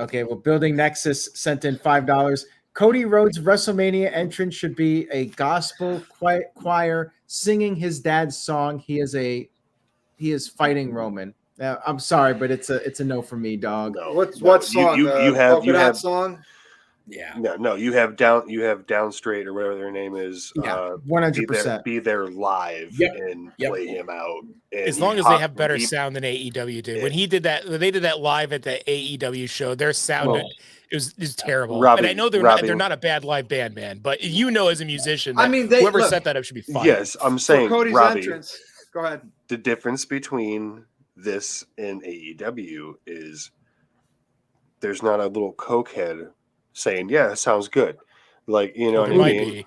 Okay, well, Building Nexus sent in $5. Cody Rhodes' WrestleMania entrance should be a gospel choir singing his dad's song. He is fighting Roman. Now, I'm sorry, but it's a no for me, dog. No, What song? You have Polka Dot song? Yeah. No, you have down straight or whatever their name is. Yeah, 100%. Be there live and play him out. And As long as they have better sound than AEW did. When they did that live at the AEW show, their sound it was terrible. Robbie, and I know they're not a bad live band, man. But as a musician, whoever set that up should be fired. Yes, I'm saying, Cody's Robbie, entrance. Go ahead. the difference between this and AEW is there's not a little cokehead saying, yeah, it sounds good. Like, you know what I mean?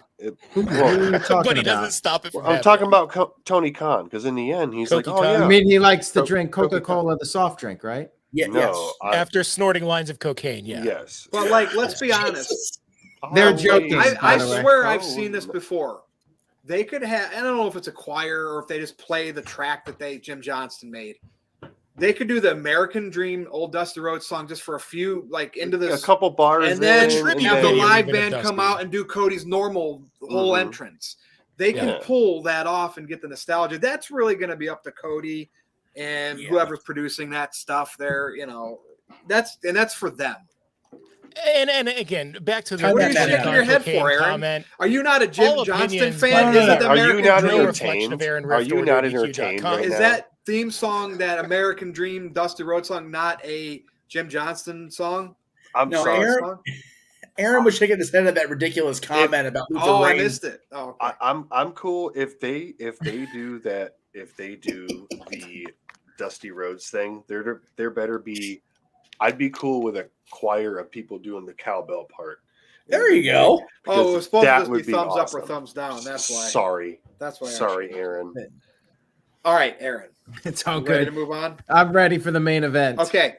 Who are you talking But he about? doesn't stop it from I'm talking about Tony Khan, because in the end, he's Cokie like, oh, Khan. yeah. I mean, he likes to drink Coca-Cola, the soft drink, right? Yeah. No, Yes. after snorting lines of cocaine. Yeah. Yes. But like, let's be honest. They're joking. I by the way. swear I've seen this before. They could have, I don't know if it's a choir or if they just play the track that Jim Johnston made. They could do the American Dream Old Dusty Rhodes song just for a few, like into this. A couple bars. And then tribute have the video live even of band come Dusty. out and do Cody's normal whole entrance. They can pull that off and get the nostalgia. That's really going to be up to Cody and whoever's producing that stuff there, that's for them. And again, back to the What are you Wrestling shaking your head cocaine for, Aaron? comment. Are you not a Jim All Johnston opinions, fan? No, Is no, it the no. Are you American not no Dream? reflection of Aaron Are Rift you or not NoDQ.com. entertained Is right that theme song, that American Dream Dusty Rhodes song, not a Jim Johnston song? I'm No, sorry. Aaron was shaking his head at that ridiculous comment about Luther Oh, I Reigns. missed it. Oh, okay. I'm cool if they do that. If they do the Dusty Rhodes thing, there better be. I'd be cool with a choir of people doing the cowbell part. There you go. Oh, it was supposed to that just be would be thumbs up or awesome. thumbs down. That's why. Sorry. That's why. Sorry, Aaron. All right, Aaron. It's all Ready to good. move on? I'm ready for the main event. Okay.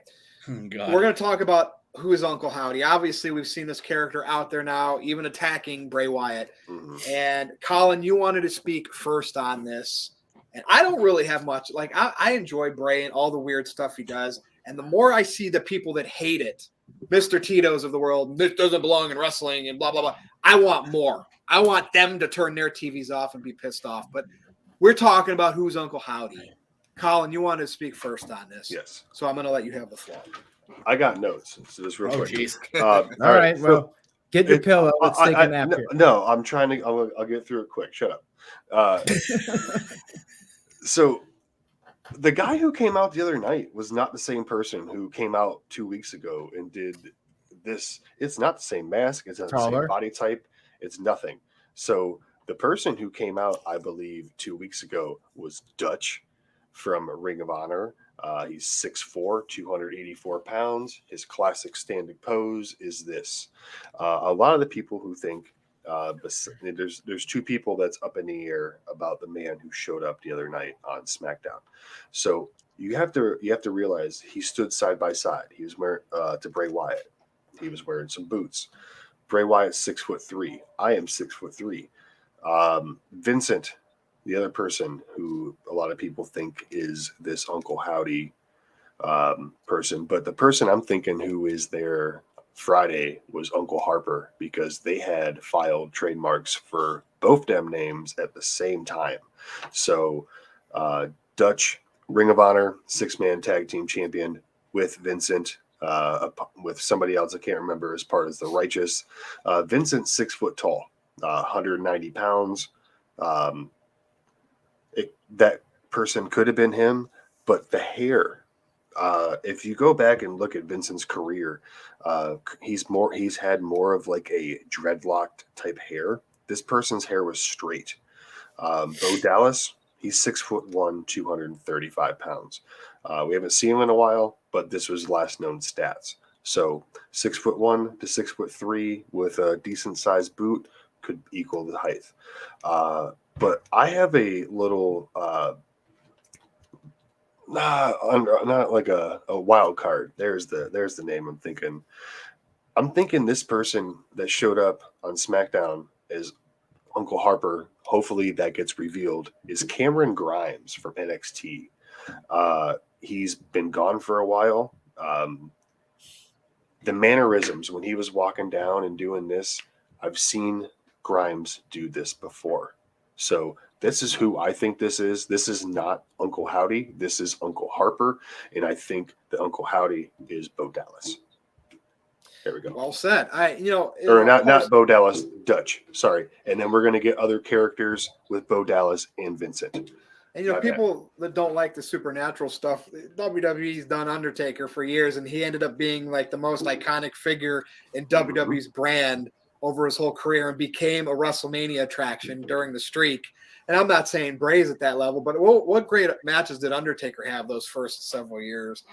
Oh, God. We're going to talk about who is Uncle Howdy. Obviously, we've seen this character out there now, even attacking Bray Wyatt. Mhm. And Colin, you wanted to speak first on this. And I don't really have much. Like, I enjoy Bray and all the weird stuff he does. And the more I see the people that hate it, Mr. Tito's of the world, this doesn't belong in wrestling and blah, blah, blah. I want more. I want them to turn their TVs off and be pissed off. But we're talking about who's Uncle Howdy. Colin, you wanted to speak first on this. Yes. So I'm going to let you have the floor. I got notes. So just real Oh, quick. jeez. All right. so Well, get your pillow. Let's take a nap here. No, I'm trying to. I'll get through it quick. Shut up. So the guy who came out the other night was not the same person who came out 2 weeks ago and did this. It's not the same mask. It's not the Taller. same body type. It's nothing. So the person who came out, I believe, 2 weeks ago was Dutch from Ring of Honor. He's 6'4", 284 pounds. His classic standing pose is this. A lot of the people who think there's two people that's up in the air about the man who showed up the other night on SmackDown. So you have to realize he stood side by side. He was wearing to Bray Wyatt. He was wearing some boots. Bray Wyatt's 6'3". I am 6'3". Vincent, the other person who a lot of people think is this Uncle Howdy person, but the person I'm thinking who is there Friday was Uncle Harper, because they had filed trademarks for both them names at the same time. So Dutch, Ring of Honor, 6-man tag team champion with Vincent, with somebody else I can't remember as part as the Righteous. Vincent's 6 foot tall, 190 pounds. That person could have been him, but the hair. If you go back and look at Vincent's career, he's had more of like a dreadlocked type hair. This person's hair was straight. Bo Dallas, he's 6'1", 235 pounds. We haven't seen him in a while, but this was last known stats. So 6'1" to 6'3" with a decent sized boot could equal the height. But I have a little. Not like a wild card. There's the name I'm thinking. I'm thinking this person that showed up on SmackDown as Uncle Harper, hopefully that gets revealed, is Cameron Grimes from NXT. He's been gone for a while. The mannerisms when he was walking down and doing this, I've seen Grimes do this before. So this is who I think this is. This is not Uncle Howdy. This is Uncle Harper. And I think that Uncle Howdy is Bo Dallas. There we go. Well said. Or not Bo Dallas, Dutch. Sorry. And then we're going to get other characters with Bo Dallas and Vincent. And people that don't like the supernatural stuff, WWE's done Undertaker for years, and he ended up being like the most iconic figure in WWE's brand over his whole career and became a WrestleMania attraction during the streak. And I'm not saying Bray's at that level, but what great matches did Undertaker have those first several years?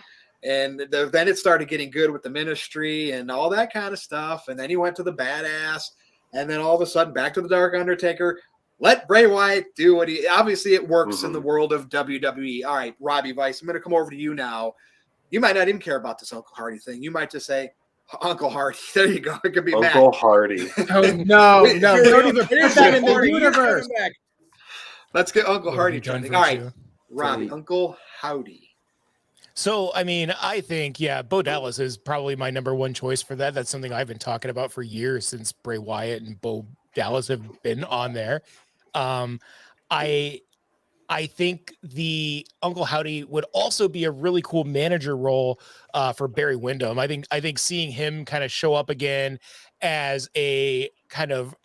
And then it started getting good with the Ministry and all that kind of stuff. And then he went to the Badass, and then all of a sudden back to the Dark Undertaker. Let Bray Wyatt do what he – obviously it works in the world of WWE. All right, Robbie Vice, I'm going to come over to you now. You might not even care about this Uncle Hardy thing. You might just say, Uncle Hardy. There you go. It could be Uncle Matt. Hardy. Oh, no. Don't even put that in the universe. Let's get Uncle Hardy done trending. for All right, you. Robbie, Uncle Howdy. So, I mean, I think, Bo Dallas is probably my number one choice for that. That's something I've been talking about for years since Bray Wyatt and Bo Dallas have been on there. I I think the Uncle Howdy would also be a really cool manager role for Barry Windham. I think seeing him kind of show up again as a kind of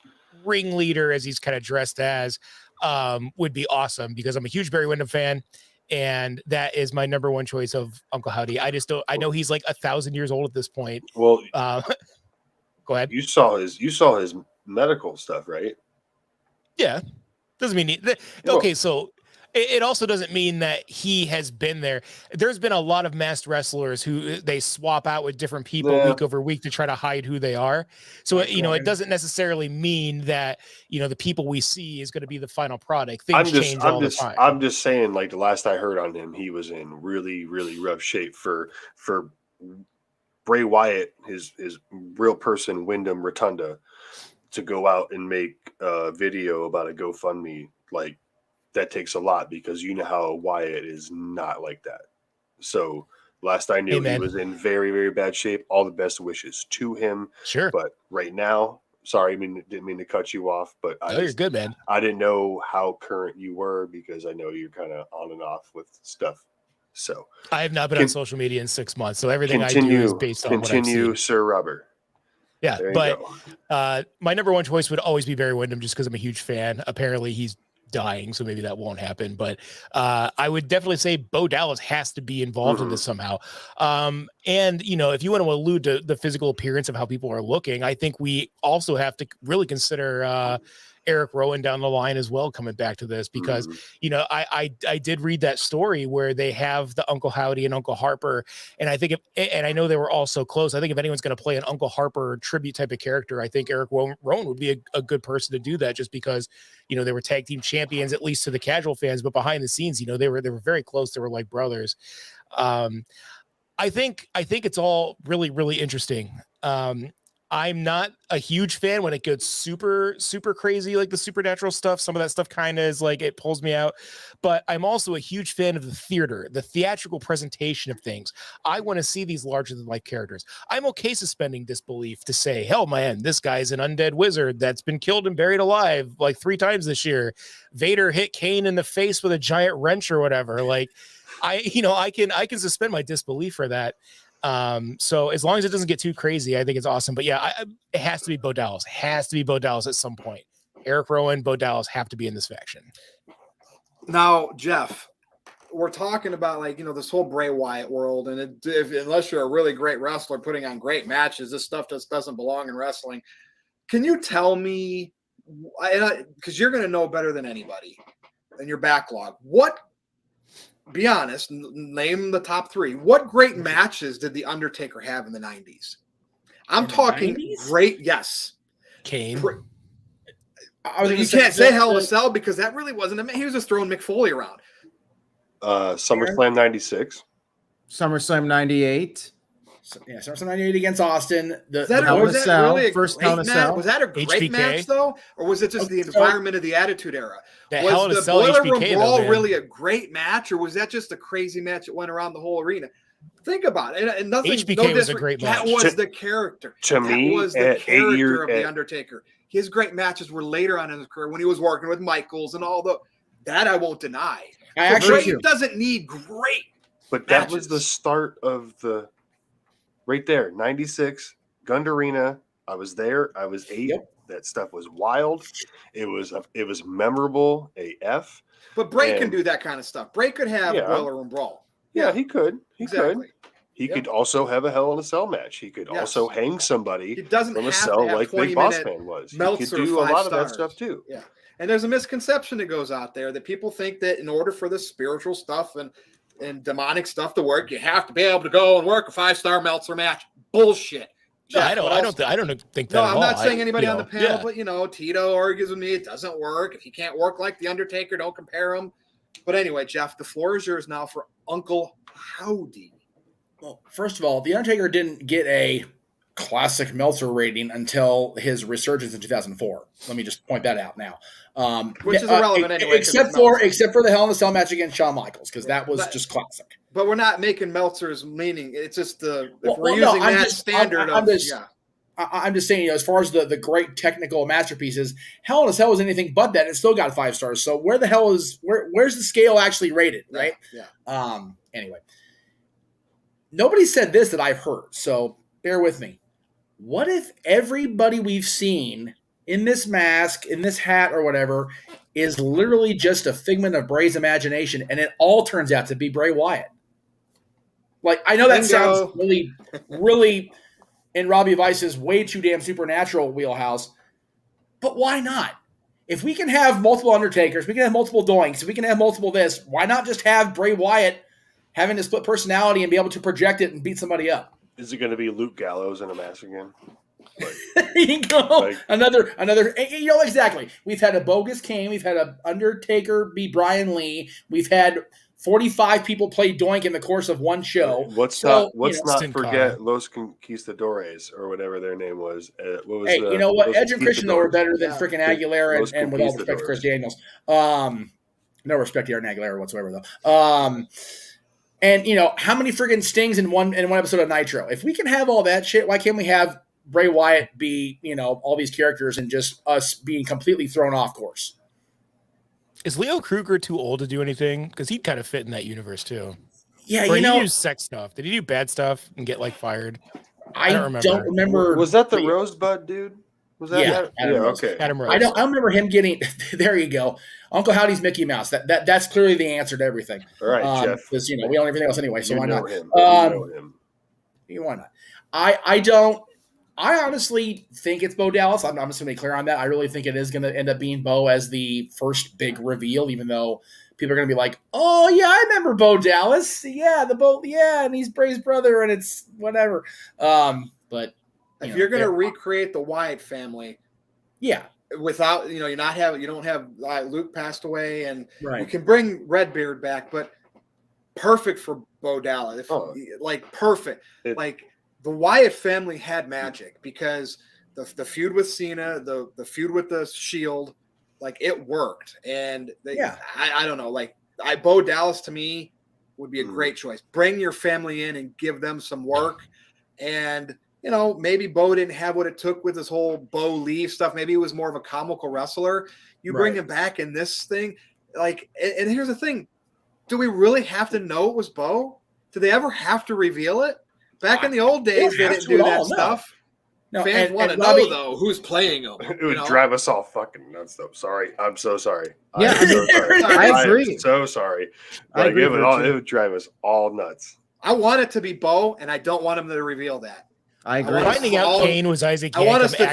ringleader, as he's kind of dressed as, would be awesome, because I'm a huge Barry Windham fan, and that is my number one choice of Uncle Howdy. I know he's like 1,000 years old at this point. Well, go ahead. You saw his medical stuff, right? Yeah. Doesn't mean okay, so it also doesn't mean that he has been there. There's been a lot of masked wrestlers who they swap out with different people week over week to try to hide who they are. So, it doesn't necessarily mean that, the people we see is going to be the final product. Things change all the time. I'm just saying, like, the last I heard on him, he was in really, really rough shape for Bray Wyatt, his real person, Wyndham Rotunda, to go out and make a video about a GoFundMe. Like, that takes a lot, because you know how Wyatt is not like that. So last I knew, he was in very, very bad shape. All the best wishes to him. Sure. But right now, sorry, didn't mean to cut you off, but you're good, man. I didn't know how current you were, because I know you're kind of on and off with stuff. So I have not been on social media in 6 months. So everything I do is based on what I've seen. Sir Robert. Yeah, but my number one choice would always be Barry Windham, just because I'm a huge fan. Apparently he's dying, so maybe that won't happen, but I would definitely say Bo Dallas has to be involved in this somehow. And if you want to allude to the physical appearance of how people are looking, I think we also have to really consider Eric Rowan down the line as well, coming back to this, because I did read that story where they have the Uncle Howdy and Uncle Harper, and I think and I know they were all so close. I think if anyone's going to play an Uncle Harper tribute type of character, I think Eric Rowan would be a good person to do that, just because they were tag team champions, at least to the casual fans, but behind the scenes, they were very close. They were like brothers. I think it's all really, really interesting. I'm not a huge fan when it gets super, super crazy, like the supernatural stuff. Some of that stuff kind of is like, it pulls me out, but I'm also a huge fan of the theater, the theatrical presentation of things. I want to see these larger than life characters. I'm okay suspending disbelief to say, hell, man, this guy's an undead wizard that's been killed and buried alive like 3 times this year. Vader hit Kane in the face with a giant wrench or whatever. Like, I can suspend my disbelief for that. So as long as it doesn't get too crazy, I think it's awesome. But yeah, it has to be Bo Dallas. Has to be Bo Dallas at some point. Eric Rowan, Bo Dallas have to be in this faction. Now, Jeff, we're talking about this whole Bray Wyatt world, and unless you're a really great wrestler putting on great matches, this stuff just doesn't belong in wrestling. Can you tell me, because you're going to know better than anybody in your backlog, be honest, name the top 3. What great matches did The Undertaker have in the 90s? I'm talking 90s? Great, yes. Kane. You can't say Hell in a Cell, because that really wasn't he was just throwing Mick Foley around. SummerSlam 96. SummerSlam 98. Yeah, SummerSlam 98 against Austin. Was that really a first great match? Was that a great match, though? Or was it just the environment of the Attitude Era? Was the Boiler Room Brawl really a great match, or was that just a crazy match that went around the whole arena? Think about it. And nothing. HBK was a great match. That was the character. To me, was the character of The Undertaker. His great matches were later on in his career when he was working with Michaels and all that I won't deny. Great doesn't need great. But that was the start of the. Right there, 96, Gund Arena. I was there. I was 8. Yep. That stuff was wild. It was memorable AF. But Bray can do that kind of stuff. Bray could have Boiler Room Brawl. Yeah, he could. He could also have a Hell in a Cell match. He could also hang somebody from a cell like Big Boss Man was. He could do a lot of that stuff too. Yeah. And there's a misconception that goes out there that people think that in order for the spiritual stuff and demonic stuff to work, you have to be able to go and work a 5-star Meltzer match. Bullshit. No, I don't think that. No, I'm not saying anybody on the panel, but Tito argues with me. It doesn't work. If you can't work like The Undertaker, don't compare him. But anyway, Jeff, the floor is yours now for Uncle Howdy. Well, first of all, The Undertaker didn't get a classic Meltzer rating until his resurgence in 2004. Let me just point that out now. Which is irrelevant anyway. Except for the Hell in a Cell match against Shawn Michaels, because that was just classic. But we're not making Meltzer's meaning. It's just we're using that standard. I'm just saying, as far as the great technical masterpieces, Hell in a Cell is anything but that. It still got 5 stars. So where's the scale actually rated, right? Yeah. Anyway, nobody said this that I've heard, so bear with me. What if everybody we've seen in this mask, in this hat, or whatever, is literally just a figment of Bray's imagination, and it all turns out to be Bray Wyatt? Like, I know that sounds really, really in Robbie Vice's way too damn supernatural wheelhouse, but why not? If we can have multiple Undertakers, we can have multiple Doinks, we can have multiple this, why not just have Bray Wyatt having a split personality and be able to project it and beat somebody up? Is it going to be Luke Gallows in a mask again? There you go. Another. Exactly. We've had a bogus Kane. We've had a Undertaker be Brian Lee. We've had 45 people play Doink in the course of one show. Let's not forget Los Conquistadores or whatever their name was. You know what? Edge and Christian, though, were better than freaking Aguilera and with all respect to Chris Daniels. No respect to Aaron Aguilera whatsoever, though. And, how many friggin' stings in one episode of Nitro? If we can have all that shit, why can't we have Bray Wyatt be, all these characters and just us being completely thrown off course? Is Leo Kruger too old to do anything? Because he'd kind of fit in that universe, too. Yeah, or did he do sex stuff? Did he do bad stuff and get, fired? I don't remember. Was that the Rosebud dude? Was that Adam Rose. Okay. Adam Rose. I don't remember him getting – there you go. Uncle Howdy's Mickey Mouse. That's clearly the answer to everything. All right, Jeff. Because, we own everything else anyway, so why not? Why not? I honestly think it's Bo Dallas. I'm just going to be clear on that. I really think it is going to end up being Bo as the first big reveal, even though people are going to be like, oh, yeah, I remember Bo Dallas. Yeah, and he's Bray's brother, and it's whatever. But if you're going to recreate the Wyatt family, yeah, without you don't have Luke passed away, and right. You can bring Redbeard back, but perfect for Bo Dallas, perfect. The Wyatt family had magic because the feud with Cena, the feud with the Shield, it worked, and I don't know, Bo Dallas to me would be a great choice. Bring your family in and give them some work, and maybe Bo didn't have what it took with this whole Bo Leave stuff. Maybe he was more of a comical wrestler. You bring him back in this thing, and here's the thing: do we really have to know it was Bo? Do they ever have to reveal it? Back in the old days, they didn't do that stuff. No, fans want to know, though, who's playing them. It would drive us all fucking nuts, though. Sorry. I'm so sorry. Yeah, I agree. I'm so sorry. It would drive us all nuts. I want it to be Bo, and I don't want him to reveal that. I agree. Finding out Kane was Isaac Yankem, I want us to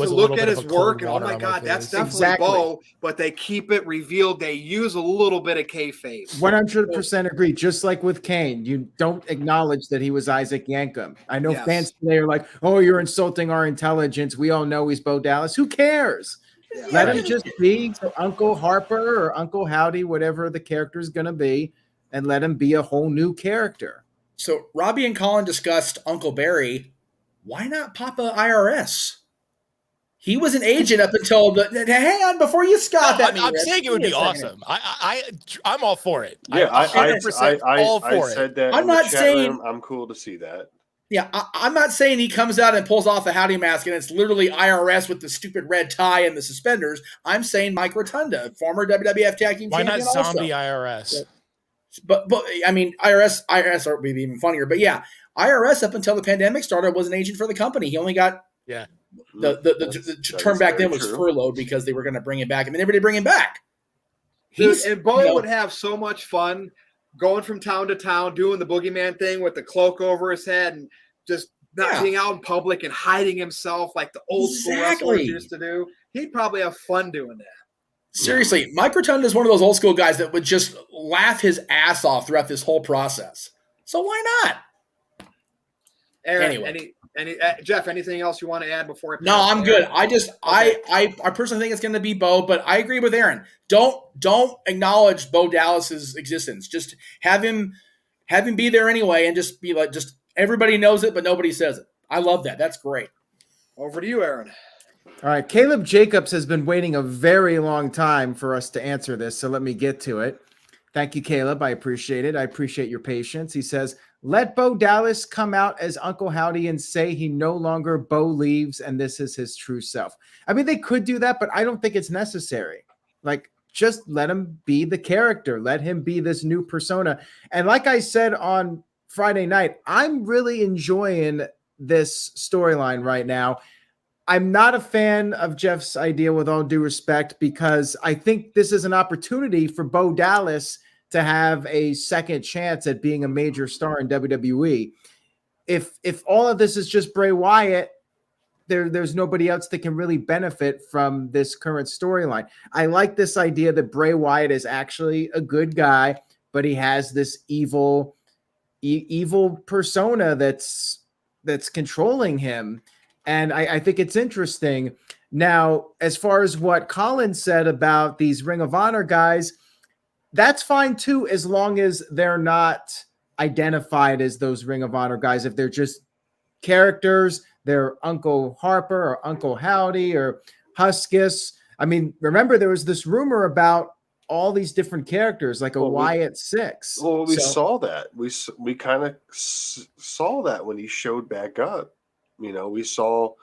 look at his work and, oh my God, that's definitely Bo, but they keep it revealed. They use a little bit of kayfabe. 100% agree. Just like with Kane, you don't acknowledge that he was Isaac Yankem. I know fans today are like, oh, you're insulting our intelligence. We all know he's Bo Dallas. Who cares? Yeah, let him just be Uncle Harper or Uncle Howdy, whatever the character is going to be, and let him be a whole new character. So Robbie and Colin discussed Uncle Barry. Why not Papa IRS? He was an agent up until hang on before you scoff at me. I'm saying it would be awesome. I'm all for it. Yeah, I said that. I'm not saying I'm cool to see that. Yeah, I'm not saying he comes out and pulls off a Howdy mask and it's literally IRS with the stupid red tie and the suspenders. I'm saying Mike Rotunda, former WWF Tag Team Champion. Why not zombie also. IRS? But I mean IRS would be even funnier. But yeah, IRS up until the pandemic started was an agent for the company. He only got the term back then was furloughed because they were going to bring him back, and they never did bring him back. And Bo would have so much fun going from town to town, doing the boogeyman thing with the cloak over his head and just not being out in public and hiding himself like the old school wrestlers used to do. He'd probably have fun doing that. Seriously, Mike Rotunda is one of those old school guys that would just laugh his ass off throughout this whole process. So why not? Aaron, anyway. Jeff, anything else you want to add before? No, I'm good. I personally think it's going to be Bo, but I agree with Aaron. Don't acknowledge Bo Dallas's existence. Just have him be there anyway, and just be like, just everybody knows it, but nobody says it. I love that. That's great. Over to you, Aaron. All right, Caleb Jacobs has been waiting a very long time for us to answer this, so let me get to it. Thank you, Caleb. I appreciate it. I appreciate your patience. He says, Let Bo Dallas come out as Uncle Howdy and say he no longer Bo leaves and this is his true self. I mean, they could do that, but I don't think it's necessary. Like, just let him be the character. Let him be this new persona. And like I said on Friday night, I'm really enjoying this storyline right now. I'm not a fan of Jeff's idea, with all due respect, because I think this is an opportunity for Bo Dallas to have a second chance at being a major star in WWE. If all of this is just Bray Wyatt, there's nobody else that can really benefit from this current storyline. I like this idea that Bray Wyatt is actually a good guy, but he has this evil persona that's controlling him. And I think it's interesting. Now, as far as what Colin said about these Ring of Honor guys, that's fine too, as long as they're not identified as those Ring of Honor guys. If they're just characters, they're Uncle Harper or Uncle Howdy or Huskus. I mean, remember there was this rumor about all these different characters, like a Wyatt Six. Well, we saw that. We kind of saw that when he showed back up. You know, we saw,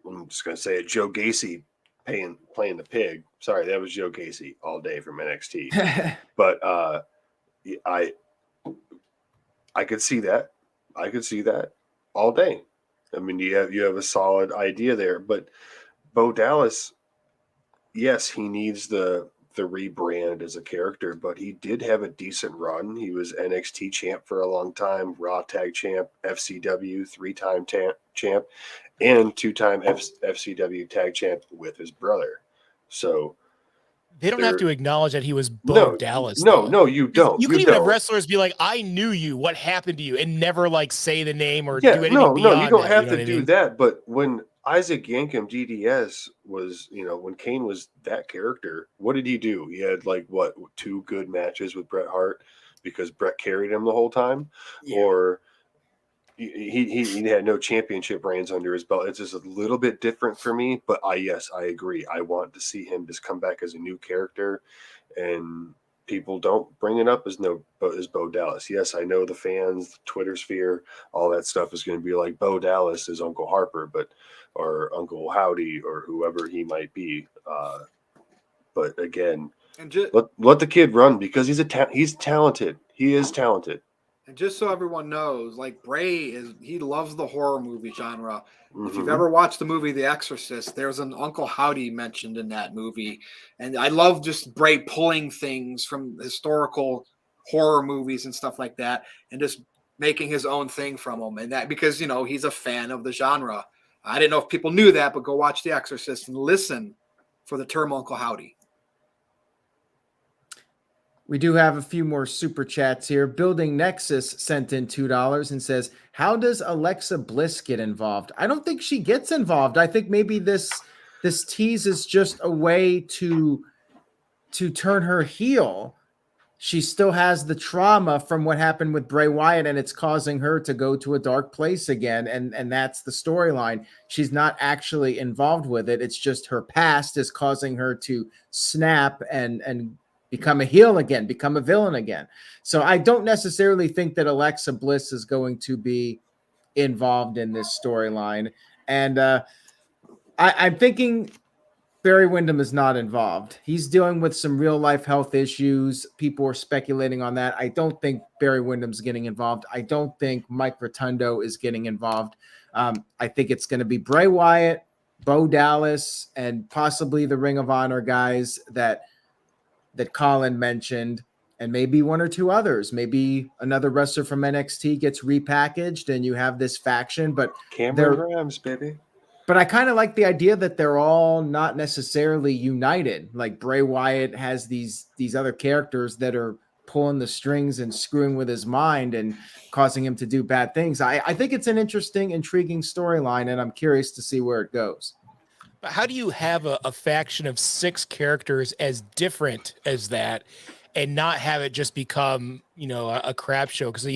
I'm just going to say it, Joe Gacy playing the pig. Sorry, that was Joe Gacy all day from NXT. But I could see that. I could see that all day. I mean, you have a solid idea there. But Bo Dallas, yes, he needs the rebrand as a character, but he did have a decent run. He was NXT champ for a long time, Raw Tag Champ, FCW 3-time champ, and 2-time FCW Tag Champ with his brother. So they don't have to acknowledge that he was Bo Dallas. No, you don't. You can even have wrestlers be like, "I knew you. What happened to you?" and never like say the name or do anything. No, you don't that, have to do that. But when Isaac Yankem DDS was, when Kane was that character, what did he do? He had 2 good matches with Bret Hart because Bret carried him the whole time, or he had no championship reigns under his belt. It's just a little bit different for me, but I agree. I want to see him just come back as a new character, and people don't bring it up as Bo Dallas. Yes, I know the fans, the Twitter sphere, all that stuff is going to be like Bo Dallas is Uncle Harper, or Uncle Howdy, or whoever he might be. But again, let the kid run because he's talented. He is talented. And just so everyone knows, Bray he loves the horror movie genre. Mm-hmm. If you've ever watched the movie The Exorcist, there's an Uncle Howdy mentioned in that movie. And I love just Bray pulling things from historical horror movies and stuff like that and just making his own thing from them. And that because, he's a fan of the genre. I didn't know if people knew that, but go watch The Exorcist and listen for the term Uncle Howdy. We do have a few more super chats here. Building Nexus sent in $2 and says, "How does Alexa Bliss get involved?" I don't think she gets involved. I think maybe this tease is just a way to turn her heel. She still has the trauma from what happened with Bray Wyatt, and it's causing her to go to a dark place again. And that's the storyline. She's not actually involved with it. It's just her past is causing her to snap and become a heel again, become a villain again. So I don't necessarily think that Alexa Bliss is going to be involved in this storyline. And I'm thinking Barry Windham is not involved. He's dealing with some real life health issues. People are speculating on that. I don't think Barry Windham's getting involved. I don't think Mike Rotundo is getting involved. I think it's going to be Bray Wyatt, Bo Dallas, and possibly the Ring of Honor guys that Colin mentioned, and maybe one or two others. Maybe another wrestler from NXT gets repackaged and you have this faction, but Cameron Rams, baby. But I kind of like the idea that they're all not necessarily united. Like Bray Wyatt has these other characters that are pulling the strings and screwing with his mind and causing him to do bad things. I think it's an interesting, intriguing storyline, and I'm curious to see where it goes. How do you have a faction of 6 characters as different as that and not have it just become, a crap show? Because,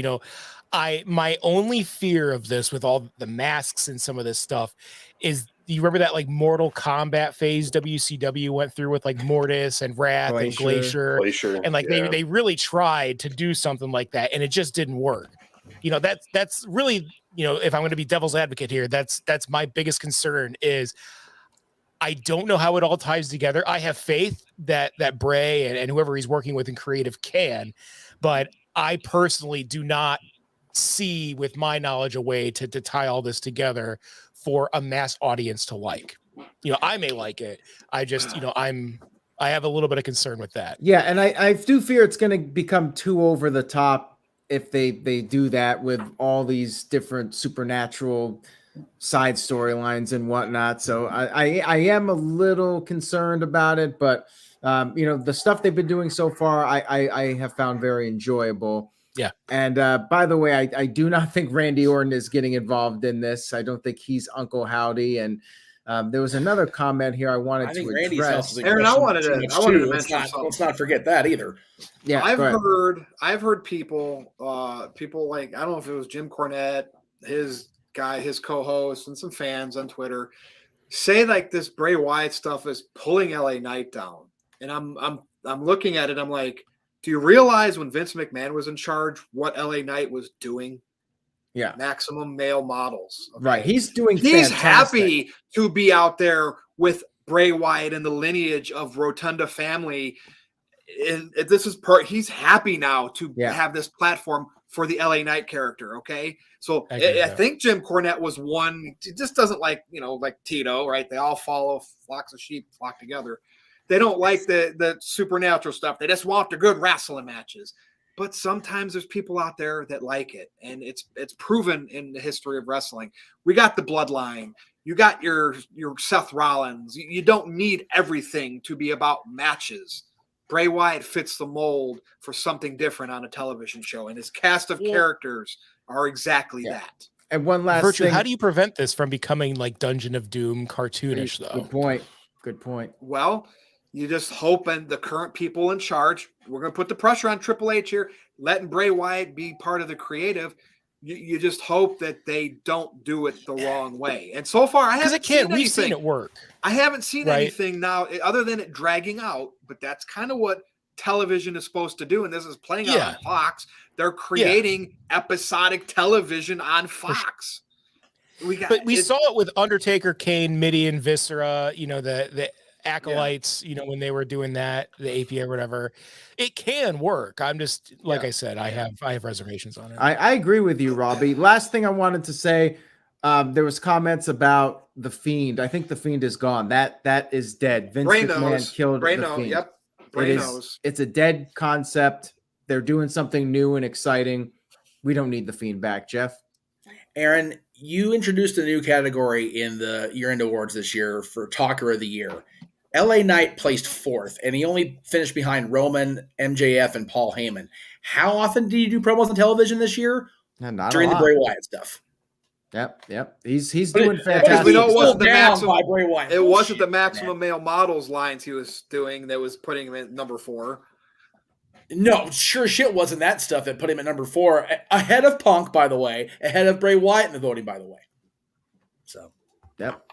my only fear of this with all the masks and some of this stuff is, do you remember that Mortal Kombat phase WCW went through with Mortis and Wrath and Glacier. And they really tried to do something like that and it just didn't work. that's really, if I'm going to be devil's advocate here, that's my biggest concern is I don't know how it all ties together. I have faith that Bray and whoever he's working with in creative can, but I personally do not see with my knowledge a way to tie all this together for a mass audience to like. I may like it. I just, I have a little bit of concern with that. Yeah, and I do fear it's going to become too over the top if they do that with all these different supernatural side storylines and whatnot. So I am a little concerned about it, but the stuff they've been doing so far, I have found very enjoyable. Yeah. And by the way, I do not think Randy Orton is getting involved in this. I don't think he's Uncle Howdy. And there was another comment here I wanted to address. Aaron, I wanted to mention something. Let's not forget that either. Yeah, I've heard people like, I don't know if it was Jim Cornette, his co-host, and some fans on Twitter say like this Bray Wyatt stuff is pulling LA Knight down. And I'm looking at it, I'm like, do you realize when Vince McMahon was in charge what LA Knight was doing? Yeah. Maximum male models. Okay? Right. He's fantastic. Happy to be out there with Bray Wyatt and the lineage of Rotunda family. And this is he's happy now to have this platform for the LA Knight character. Okay. So I think Jim Cornette was one. He just doesn't like, like Tito, right? They all follow flocks of sheep flock together. They don't like the supernatural stuff. They just want the good wrestling matches. But sometimes there's people out there that like it, and it's proven in the history of wrestling. We got the Bloodline. You got your Seth Rollins. You don't need everything to be about matches. Bray Wyatt fits the mold for something different on a television show, and his cast of characters are exactly that. And one last Virtue, thing. how do you prevent this from becoming like Dungeon of Doom cartoonish, though? Good point. Well, you just hope, and the current people in charge, we're going to put the pressure on Triple H here, letting Bray Wyatt be part of the creative. You just hope that they don't do it the wrong way. And so far, I haven't seen anything. We've seen it work. I haven't seen anything now other than it dragging out, but that's kind of what television is supposed to do. And this is playing out on Fox. They're creating episodic television on Fox. We saw it with Undertaker, Kane, Mideon, Viscera, the acolytes, when they were doing that, the APA or whatever. It can work. I'm just, like I said, I have reservations on it. I agree with you, Robbie. Last thing I wanted to say, there was comments about the Fiend. I think the Fiend is gone. That is dead. Vince McMahon killed the Fiend. Yep. Bray knows. It's a dead concept. They're doing something new and exciting. We don't need the Fiend back, Jeff. Aaron, you introduced a new category in the year-end awards this year for Talker of the Year. LA Knight placed 4th, and he only finished behind Roman, MJF, and Paul Heyman. How often did you do promos on television this year? Not during the Bray Wyatt stuff. Yep. He's doing fantastic. We know it wasn't the maximum. Bray Wyatt. It wasn't the maximum male models lines he was doing that was putting him at number 4. No, sure shit wasn't that stuff that put him at number 4. Ahead of Punk, by the way. Ahead of Bray Wyatt in the voting, by the way. So. Yep.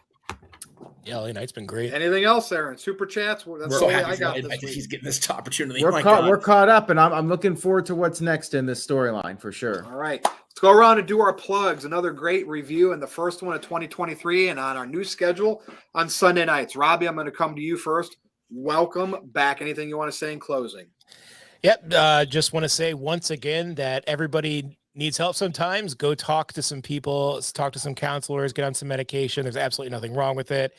Yeah, LA Knight's been great. Anything else, Aaron? Super chats? That's all I got. I think he's getting this opportunity. We're caught up, and I'm looking forward to what's next in this storyline for sure. All right. Let's go around and do our plugs. Another great review in the first one of 2023 and on our new schedule on Sunday nights. Robbie, I'm going to come to you first. Welcome back. Anything you want to say in closing? Yep. Just want to say once again that everybody needs help sometimes. Go talk to some people, talk to some counselors, get on some medication. There's absolutely nothing wrong with it.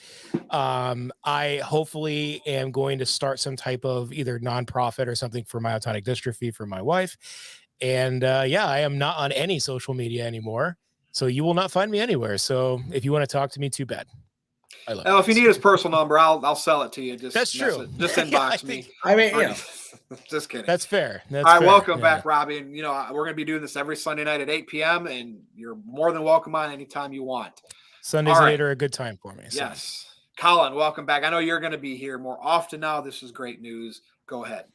I hopefully am going to start some type of either nonprofit or something for myotonic dystrophy for my wife. And I am not on any social media anymore. So you will not find me anywhere. So if you want to talk to me, too bad. If you need his personal number, I'll sell it to you. That's true. Just inbox me. I mean, just kidding. That's fair. All right, welcome back, Robbie. And we're going to be doing this every Sunday night at 8 p.m. and you're more than welcome on anytime you want. Sundays at 8 are a good time for me. So. Yes. Colin, welcome back. I know you're going to be here more often now. This is great news. Go ahead.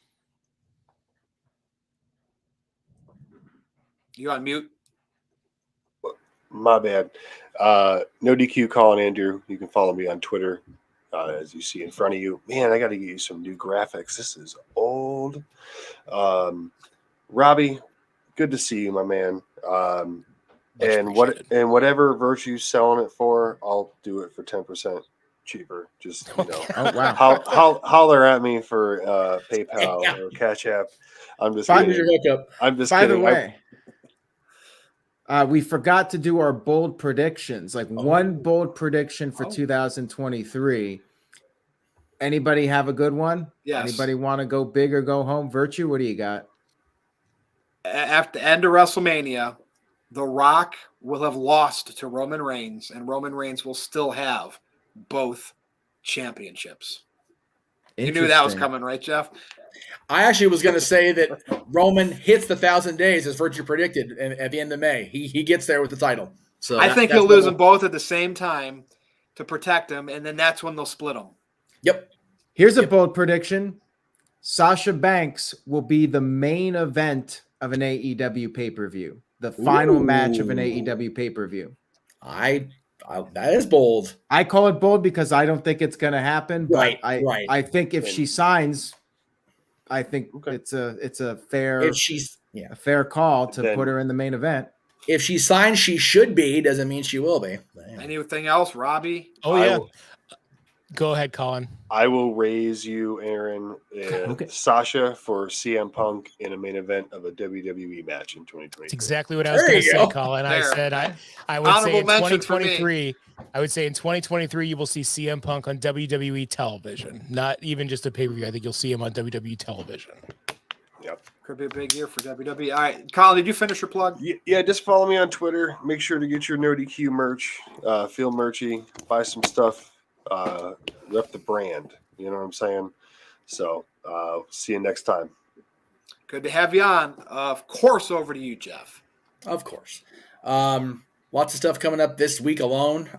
You on mute? My bad. NoDQ, Colin Andrew. You can follow me on Twitter, as you see in front of you. Man, I got to get you some new graphics. This is old. Robbie, good to see you, my man. Much And whatever Virtue's selling it for, I'll do it for 10% cheaper. Just Oh wow. holler at me for PayPal or Cash App. I'm just By- kidding. I'm just By the kidding. way, we forgot to do our bold predictions. Like one bold prediction for 2023. Anybody have a good one? Yes. Anybody want to go big or go home? Virtue, what do you got? After the end of WrestleMania, The Rock will have lost to Roman Reigns, and Roman Reigns will still have both championships. You knew that was coming, right, Jeff? I actually was going to say that Roman hits the 1,000 days as Virtue predicted at the end of May. He gets there with the title. So I think he'll lose them both at the same time to protect him, and then that's when they'll split them. Yep. Here's a bold prediction. Sasha Banks will be the main event of an AEW pay-per-view. The final match of an AEW pay-per-view. That is bold. I call it bold because I don't think it's going to happen. But Right. I think if she signs, I think it's a fair a fair call to put her in the main event. If she signs, she should be. Doesn't mean she will be. Anything else, Robbie? Oh yeah. Go ahead, Colin. I will raise you, Aaron, and Sasha for CM Punk in a main event of a WWE match in 2023. That's exactly what I was going to say, Colin. I said I would say in Honorable mention 2023. I would say in 2023 you will see CM Punk on WWE television, not even just a pay-per-view. I think you'll see him on WWE television. Yep. Could be a big year for WWE. All right, Colin, did you finish your plug? Yeah, just follow me on Twitter. Make sure to get your NoDQ merch. Feel merchy. Buy some stuff. Rep the brand. You know what I'm saying? So see you next time. Good to have you on. Of course, over to you, Jeff. Of course. Lots of stuff coming up this week alone.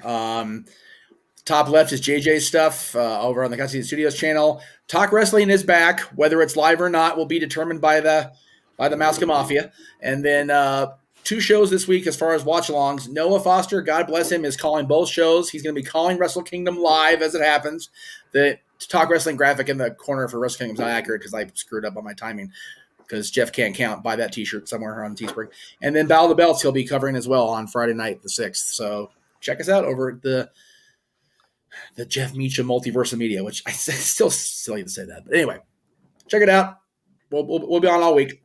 Top left is JJ's stuff over on the Custody Studios channel. Talk Wrestling is back. Whether it's live or not will be determined by the Mouska Mafia. And then 2 shows this week as far as watch-alongs. Noah Foster, God bless him, is calling both shows. He's going to be calling Wrestle Kingdom live as it happens. The Talk Wrestling graphic in the corner for Wrestle Kingdom is not accurate because I screwed up on my timing because Jeff can't count. Buy that T-shirt somewhere on Teespring. And then Battle of the Belts he'll be covering as well on Friday night, the 6th. So check us out over at the Jeff Meechum Multiverse of Media, which I still silly to say that. But anyway, check it out. We'll be on all week.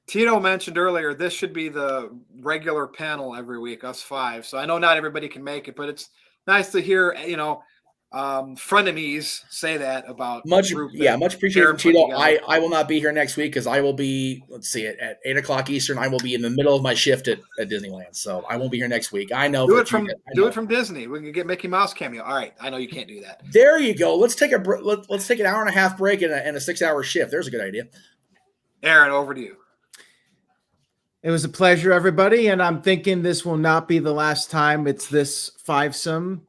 Tito mentioned earlier this should be the regular panel every week, us 5. So I know not everybody can make it, but it's nice to hear, frenemies say that about much appreciated from Tito. I will not be here next week because I will be, at 8 o'clock Eastern. I will be in the middle of my shift at Disneyland, so I won't be here next week. I know. Do it from Disney. We can get Mickey Mouse cameo. All right, I know you can't do that. There you go. Let's take let's take an hour and a half break and a 6-hour shift. There's a good idea. Aaron, over to you. It was a pleasure, everybody, and I'm thinking this will not be the last time it's this fivesome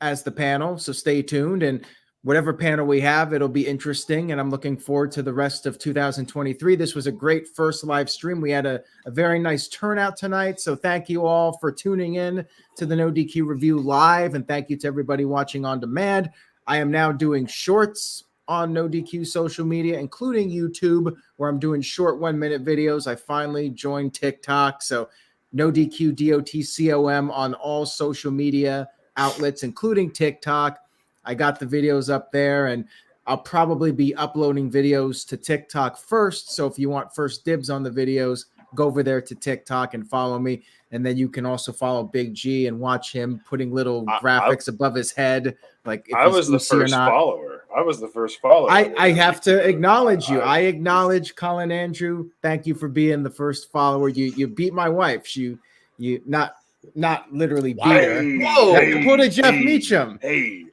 as the panel, so stay tuned, and whatever panel we have, it'll be interesting, and I'm looking forward to the rest of 2023. This was a great first live stream. We had a very nice turnout tonight, so thank you all for tuning in to the NoDQ Review Live, and thank you to everybody watching on demand. I am now doing shorts on NoDQ social media, including YouTube, where I'm doing short 1-minute videos. I finally joined TikTok, so NoDQ DOTCOM on all social media outlets, including TikTok. I got the videos up there, and I'll probably be uploading videos to TikTok first. So if you want first dibs on the videos, go over there to TikTok and follow me. And then you can also follow Big G and watch him putting little graphics above his head. Like if I was the first follower. I was the first follower. I have to acknowledge you. I acknowledge Colin Andrew. Thank you for being the first follower. You beat my wife. You not literally beat her. Whoa! Pull to Jeff Meechum. Hey,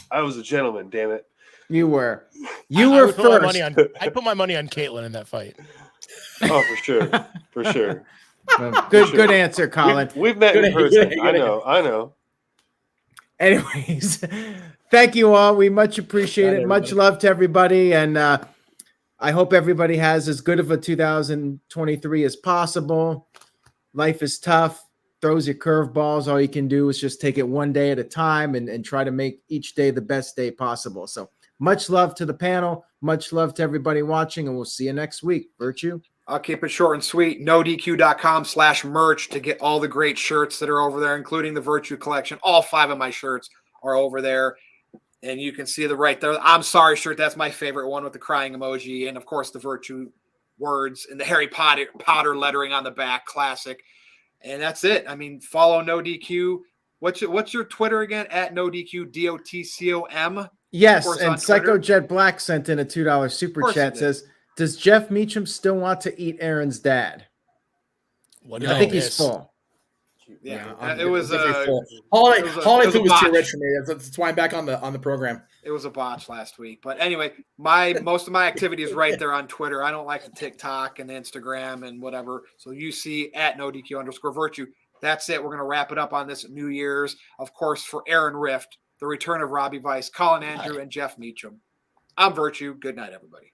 I was a gentleman. Damn it! You were. You were first. I put my money on Caitlyn in that fight. Oh, for sure. Good answer, Colin. We've met in person. I know. Anyways, thank you all. We much appreciate it. Much love to everybody. And I hope everybody has as good of a 2023 as possible. Life is tough. Throws you curveballs. All you can do is just take it one day at a time and try to make each day the best day possible. So much love to the panel. Much love to everybody watching. And we'll see you next week. Virtue. I'll keep it short and sweet. NoDQ.com/merch to get all the great shirts that are over there, including the Virtue Collection. All 5 of my shirts are over there. And you can see the right there. I'm sorry shirt. That's my favorite one with the crying emoji. And, of course, the Virtue words and the Harry Potter lettering on the back. Classic. And that's it. I mean, follow NoDQ. What's your Twitter again? At NoDQ, DOTCOM. Yes, and Twitter. Psychojet Black sent in a $2 super chat. Says, does Jeff Meechum still want to eat Aaron's dad? What I think he's full. Yeah, it was Holiday food was too rich for me. That's why I'm back on the program. It was a botch last week. But anyway, most of my activity is right there on Twitter. I don't like the TikTok and Instagram and whatever. So you see at NoDQ_Virtue. That's it. We're going to wrap it up on this New Year's. Of course, for Aaron Rift, the return of Robbie Vice, Colin Andrew, and Jeff Meechum. I'm Virtue. Good night, everybody.